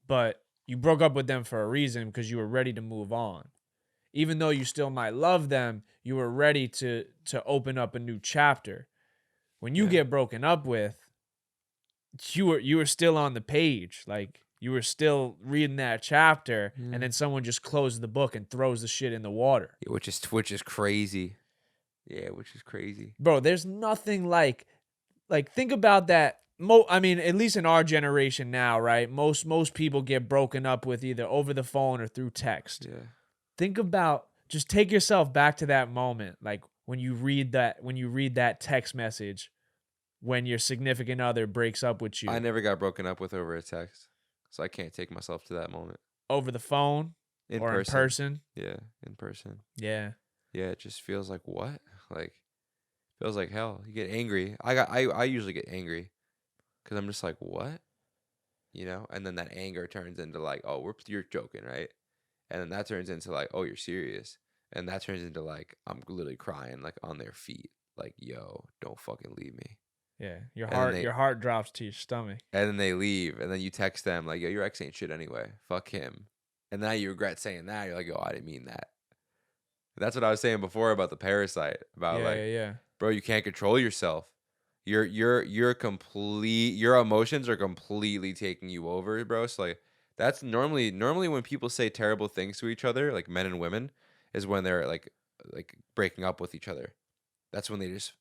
[SPEAKER 1] But you broke up with them for a reason because you were ready to move on. Even though you still might love them, you were ready to open up a new chapter. When you
[SPEAKER 2] Yeah.
[SPEAKER 1] get broken up with, you were still on the page, like you were still reading that chapter,
[SPEAKER 2] Yeah.
[SPEAKER 1] and then someone just closes the book and throws the shit in the water.
[SPEAKER 2] Yeah, which is crazy. Yeah, which is crazy.
[SPEAKER 1] Bro, there's nothing like think about that. I mean, at least in our generation now, right? Most people get broken up with either over the phone or through text.
[SPEAKER 2] Yeah.
[SPEAKER 1] Think about, just take yourself back to that moment, like when you read that text message when your significant other breaks up with
[SPEAKER 2] I
[SPEAKER 1] you,
[SPEAKER 2] never got broken up with over a text, so I can't take myself to that moment.
[SPEAKER 1] over the phone
[SPEAKER 2] In
[SPEAKER 1] or in
[SPEAKER 2] person.
[SPEAKER 1] person.
[SPEAKER 2] Yeah, in person.
[SPEAKER 1] Yeah.
[SPEAKER 2] Yeah, it just feels like what? Like feels like hell. You get angry. I usually get angry because I'm just like, what? And then that anger turns into like, oh, you're joking, right? And then that turns into like, oh, you're serious. And that turns into like, I'm literally crying like on their feet, like, yo, don't fucking leave me.
[SPEAKER 1] Yeah. Your
[SPEAKER 2] And then
[SPEAKER 1] heart
[SPEAKER 2] they
[SPEAKER 1] your heart drops to your stomach.
[SPEAKER 2] and then they leave, and then you text them like, yo, your ex ain't shit anyway. Fuck him. And now you regret saying that. You're like, yo, I didn't mean that. That's what I was saying before about the parasite. About
[SPEAKER 1] Yeah,
[SPEAKER 2] like,
[SPEAKER 1] yeah, yeah.
[SPEAKER 2] bro, you can't control yourself. Your emotions are completely taking you over, bro. So like that's normally when people say terrible things to each other, like men and women, is when they're like breaking up with each other. That's when they just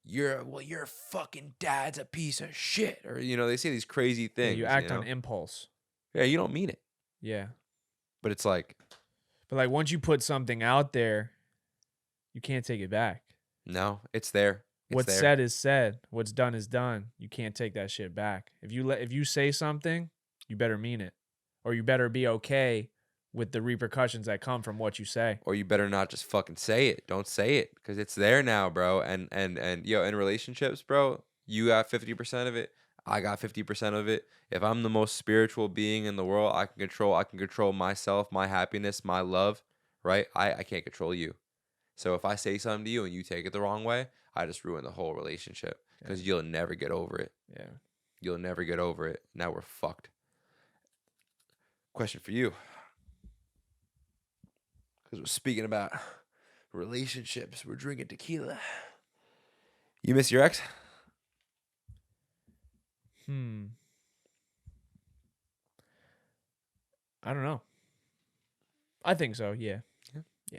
[SPEAKER 2] your fucking dad's a piece of shit, or they say these crazy
[SPEAKER 1] Yeah, you
[SPEAKER 2] things.
[SPEAKER 1] act on impulse.
[SPEAKER 2] Yeah, you don't mean it,
[SPEAKER 1] Yeah.
[SPEAKER 2] but it's like,
[SPEAKER 1] But like once you put something out there, you can't take it back.
[SPEAKER 2] no, it's there. It's
[SPEAKER 1] What's
[SPEAKER 2] there.
[SPEAKER 1] said is said. What's done is done. You can't take that shit back. If you say something, you better mean it. Or you better be okay with the repercussions that come from what you say.
[SPEAKER 2] Or you better not just fucking say it. Don't say it, because it's there now, bro. And in relationships, bro, you got 50% of it. I got 50% of it. If I'm the most spiritual being in the world, I can control myself, my happiness, my love, right? I can't control you. So if I say something to you and you take it the wrong way, I just ruin the whole relationship,
[SPEAKER 1] Yeah.
[SPEAKER 2] because you'll never get over it.
[SPEAKER 1] Yeah.
[SPEAKER 2] You'll never get over it. Now we're fucked. Question for you, because we're speaking about relationships. We're drinking tequila. You miss your ex?
[SPEAKER 1] Hmm. I don't know. I think so, yeah.
[SPEAKER 2] Yeah.
[SPEAKER 1] Yeah.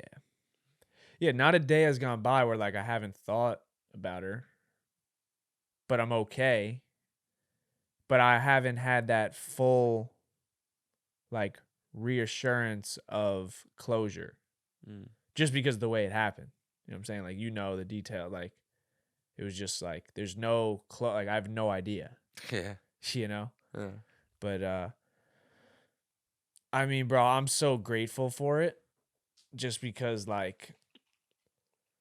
[SPEAKER 1] Yeah, not a day has gone by where like I haven't thought about her, but I'm okay. But I haven't had that full like reassurance of closure
[SPEAKER 2] Mm.
[SPEAKER 1] just because of the way it happened. You know what I'm saying? Like the detail, like it was just like there's no like I have no idea,
[SPEAKER 2] Yeah.
[SPEAKER 1] you know?
[SPEAKER 2] Yeah.
[SPEAKER 1] But I mean, bro, I'm so grateful for it just because like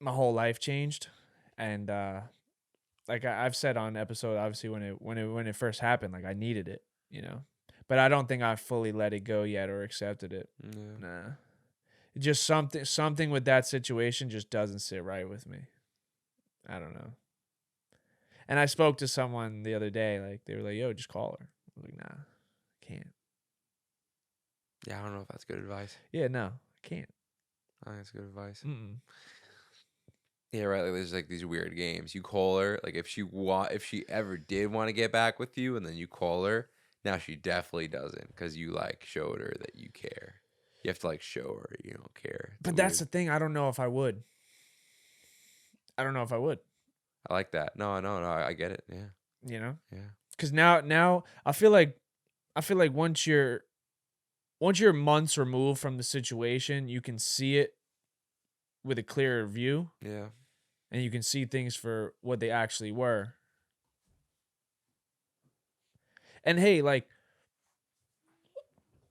[SPEAKER 1] my whole life changed and like I've said on episode, obviously when it first happened, like I needed it, you know. But I don't think I fully let it go yet or accepted it.
[SPEAKER 2] Yeah.
[SPEAKER 1] Nah, just something with that situation just doesn't sit right with me. I don't know. And I spoke to someone the other day, like they were like, "Yo, just call her." I was like, "Nah, I can't."
[SPEAKER 2] Yeah, I don't know if that's good advice.
[SPEAKER 1] Yeah, no, I can't.
[SPEAKER 2] I think that's good advice.
[SPEAKER 1] Mm-mm.
[SPEAKER 2] Yeah, right. Like there's like these weird games. You call her, like if she ever did want to get back with you, and then you call her, now she definitely doesn't, because you like showed her that you care. You have to like show her you don't care. It's
[SPEAKER 1] But that's
[SPEAKER 2] weird.
[SPEAKER 1] the thing. I don't know if I would. I don't know if I would.
[SPEAKER 2] I like that. No, no, no. I get it. Yeah,
[SPEAKER 1] You know,
[SPEAKER 2] yeah,
[SPEAKER 1] because now I feel like once you're months removed from the situation, you can see it with a clearer view
[SPEAKER 2] yeah.
[SPEAKER 1] and you can see things for what they actually were. And hey, like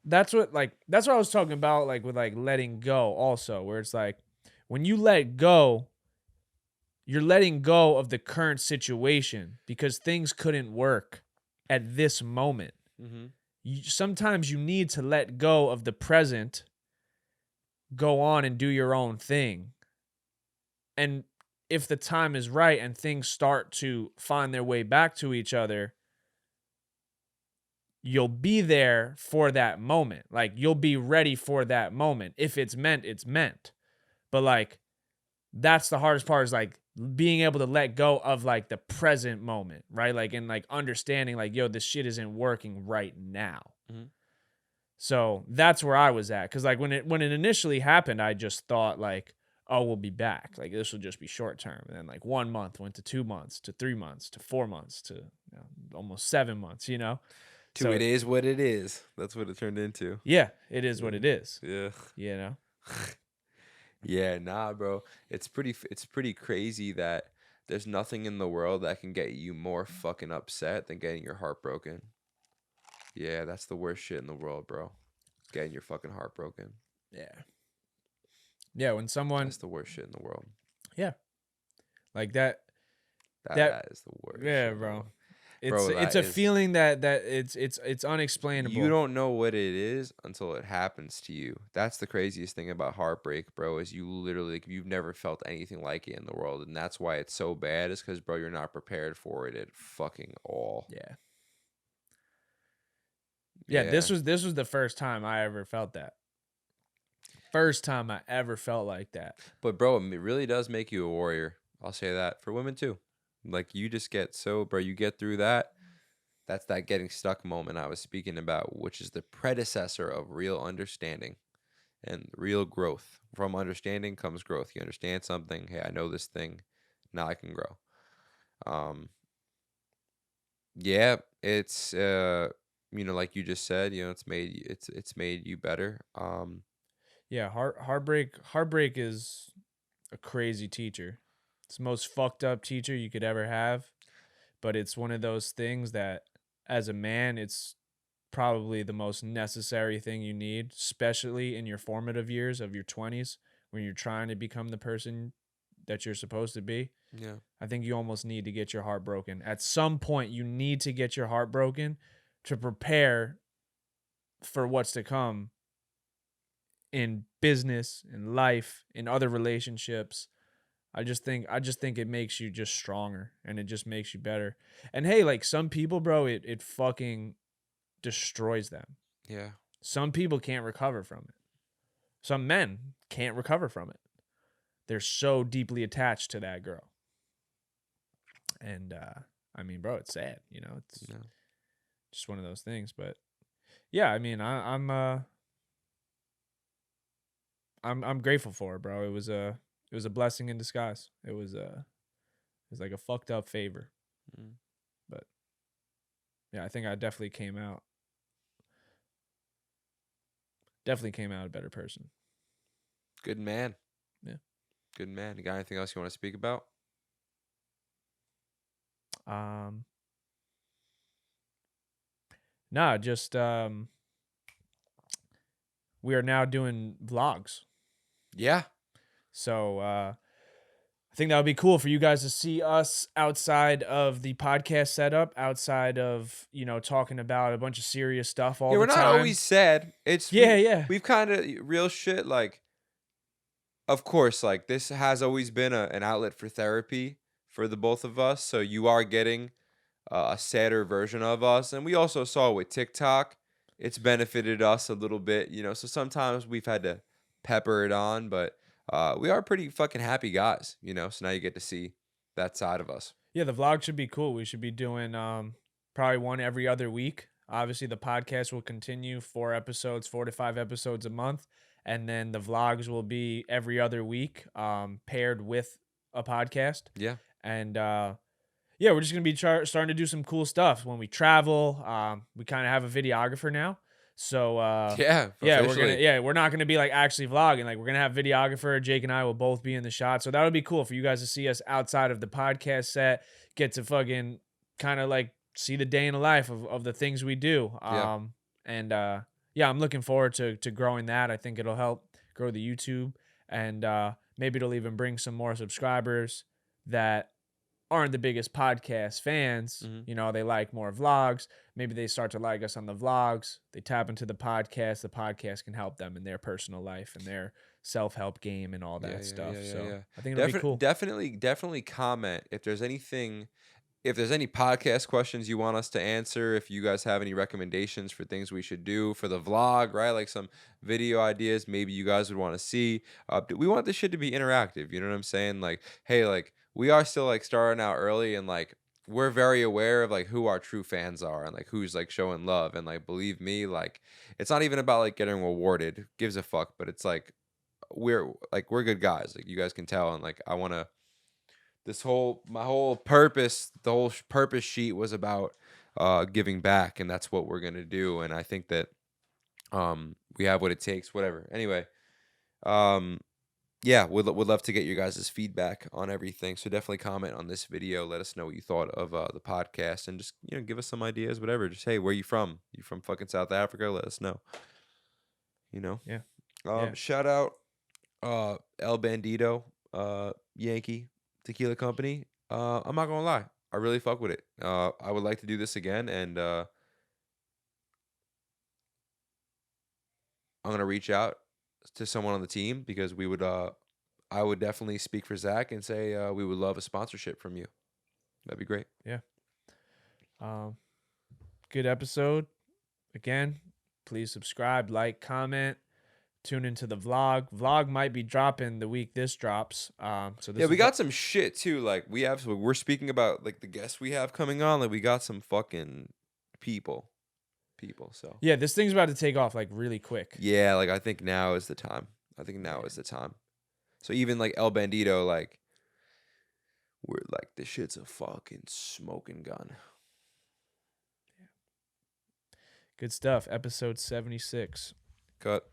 [SPEAKER 1] that's what I was talking about, like with like letting go also, where it's like when you let go, you're letting go of the current situation because things couldn't work at this moment.
[SPEAKER 2] Mm-hmm.
[SPEAKER 1] Sometimes you need to let go of the present, go on and do your own thing. And if the time is right and things start to find their way back to each other, you'll be there for that moment. Like you'll be ready for that moment. If it's meant, it's meant. But like that's the hardest part, is like being able to let go of like the present moment, right? Like and like understanding like, yo, this shit isn't working right now.
[SPEAKER 2] Mm-hmm.
[SPEAKER 1] So that's where I was at. Cause like when it initially happened, I just thought like, oh, we'll be back. Like this will just be short term. And then like 1 month went to 2 months to 3 months to 4 months to almost 7 months,
[SPEAKER 2] To
[SPEAKER 1] So
[SPEAKER 2] it is what it is. That's what it turned into.
[SPEAKER 1] yeah, it is what it is.
[SPEAKER 2] Yeah.
[SPEAKER 1] You know?
[SPEAKER 2] Yeah, nah, bro. It's pretty crazy that there's nothing in the world that can get you more fucking upset than getting your heart broken. Yeah, that's the worst shit in the world, bro. Getting your fucking heart broken.
[SPEAKER 1] Yeah. Yeah, when someone
[SPEAKER 2] That's the worst shit in the world.
[SPEAKER 1] yeah. Like that
[SPEAKER 2] That is the worst
[SPEAKER 1] yeah,
[SPEAKER 2] shit in the
[SPEAKER 1] bro.
[SPEAKER 2] world.
[SPEAKER 1] It's
[SPEAKER 2] Bro,
[SPEAKER 1] it's
[SPEAKER 2] that
[SPEAKER 1] a
[SPEAKER 2] is,
[SPEAKER 1] feeling that it's unexplainable.
[SPEAKER 2] you don't know what it is until it happens to you. That's the craziest thing about heartbreak, bro, is you literally, like, you've never felt anything like it in the world. And that's why it's so bad, is because, bro, you're not prepared for it at fucking all.
[SPEAKER 1] Yeah. Yeah,
[SPEAKER 2] Yeah.
[SPEAKER 1] this was the first time I ever felt that. First time I ever felt like that.
[SPEAKER 2] But, bro, it really does make you a warrior. I'll say that. For women, too. Like, you just get so, bro, you get through that. That's that getting stuck moment I was speaking about, which is the predecessor of real understanding and real growth. From understanding comes growth. You understand something. Hey, I know this thing. Now I can grow. Yeah, it's like you just said, it's made you better.
[SPEAKER 1] Yeah, heartbreak is a crazy teacher. It's the most fucked up teacher you could ever have, but it's one of those things that as a man, it's probably the most necessary thing you need, especially in your formative years of your 20s when you're trying to become the person that you're supposed to be.
[SPEAKER 2] Yeah.
[SPEAKER 1] I think you almost need to get your heart broken. At some point, you need to get your heart broken to prepare for what's to come in business, in life, in other relationships. I just think it makes you just stronger and it just makes you better. And hey, like some people, bro, it fucking destroys them.
[SPEAKER 2] Yeah.
[SPEAKER 1] Some people can't recover from it. Some men can't recover from it. They're so deeply attached to that girl. And I mean, bro, it's sad, it's
[SPEAKER 2] Yeah.
[SPEAKER 1] just one of those things. But yeah, I mean, I'm grateful for it, bro. It was a blessing in disguise. It was like a fucked up favor.
[SPEAKER 2] Mm.
[SPEAKER 1] But yeah, I think I definitely came out a better person.
[SPEAKER 2] Good man.
[SPEAKER 1] Yeah.
[SPEAKER 2] Good man. You got anything else you want to speak about?
[SPEAKER 1] Nah, just we are now doing vlogs.
[SPEAKER 2] Yeah.
[SPEAKER 1] So I think that would be cool for you guys to see us outside of the podcast setup, outside of, talking about a bunch of serious stuff all
[SPEAKER 2] Yeah,
[SPEAKER 1] the
[SPEAKER 2] we're
[SPEAKER 1] time.
[SPEAKER 2] not always sad. It's
[SPEAKER 1] Yeah.
[SPEAKER 2] We've kind of real shit, like, of course, like, this has always been an outlet for therapy for the both of us. So you are getting a sadder version of us. And we also saw with TikTok, it's benefited us a little bit, So sometimes we've had to pepper it on, but we are pretty fucking happy guys, So now you get to see that side of us.
[SPEAKER 1] Yeah, the vlog should be cool. We should be doing probably one every other week. Obviously, the podcast will continue 4 to 5 episodes a month, and then the vlogs will be every other week, paired with a podcast.
[SPEAKER 2] Yeah.
[SPEAKER 1] And yeah, we're just gonna be starting to do some cool stuff when we travel. We kind of have a videographer now, so
[SPEAKER 2] Yeah.
[SPEAKER 1] yeah,
[SPEAKER 2] Officially.
[SPEAKER 1] we're not gonna be like actually vlogging. Like we're gonna have videographer. Jake and I will both be in the shot, so that would be cool for you guys to see us outside of the podcast set. Get to fucking kind of like see the day in the life of the things we do.
[SPEAKER 2] Yeah.
[SPEAKER 1] And yeah, I'm looking forward to growing that. I think it'll help grow the YouTube, and maybe it'll even bring some more subscribers that aren't the biggest podcast fans.
[SPEAKER 2] Hmm.
[SPEAKER 1] You know, they like more vlogs. Maybe they start to like us on the vlogs. They tap into the podcast. The podcast can help them in their personal life and their self-help game and all
[SPEAKER 2] Yeah,
[SPEAKER 1] that
[SPEAKER 2] yeah, yeah,
[SPEAKER 1] stuff.
[SPEAKER 2] yeah,
[SPEAKER 1] So
[SPEAKER 2] yeah.
[SPEAKER 1] I think it'll be cool.
[SPEAKER 2] Definitely comment if there's anything, if there's any podcast questions you want us to answer, if you guys have any recommendations for things we should do for the vlog, right? Like some video ideas maybe you guys would want to see. We want this shit to be interactive. You know what I'm saying? Like, hey, like we are still like starting out early, and like we're very aware of like who our true fans are and like who's like showing love. And like believe me, like it's not even about like getting rewarded. Gives a fuck, but it's like we're good guys. Like you guys can tell, and like I want to, my whole purpose, the whole purpose sheet was about giving back, and that's what we're gonna do. And I think that we have what it takes. Whatever. Anyway, um, yeah, would love to get your guys' feedback on everything. So definitely comment on this video. Let us know what you thought of the podcast, and just give us some ideas. Whatever. Just hey, where you from? You from fucking South Africa? Let us know. You know.
[SPEAKER 1] Yeah. Yeah.
[SPEAKER 2] Shout out El Bandito, Yankee Tequila Company. I'm not gonna lie, I really fuck with it. I would like to do this again, and I'm gonna reach out to someone on the team because we would. I would definitely speak for Zach and say we would love a sponsorship from you. That'd be great.
[SPEAKER 1] Yeah. Um, Good episode. Again, please subscribe, like, comment, tune into the vlog. Vlog might be dropping the week this drops. So this
[SPEAKER 2] Yeah, we
[SPEAKER 1] is
[SPEAKER 2] got some shit too. Like we're speaking about like the guests we have coming on. Like we got some fucking people. So
[SPEAKER 1] yeah, this thing's about to take off like really quick.
[SPEAKER 2] yeah, like I think now is the time. I think now is the time. So even like El Bandito, like we're like this shit's a fucking smoking gun.
[SPEAKER 1] Good stuff. Episode 76.
[SPEAKER 2] Cut.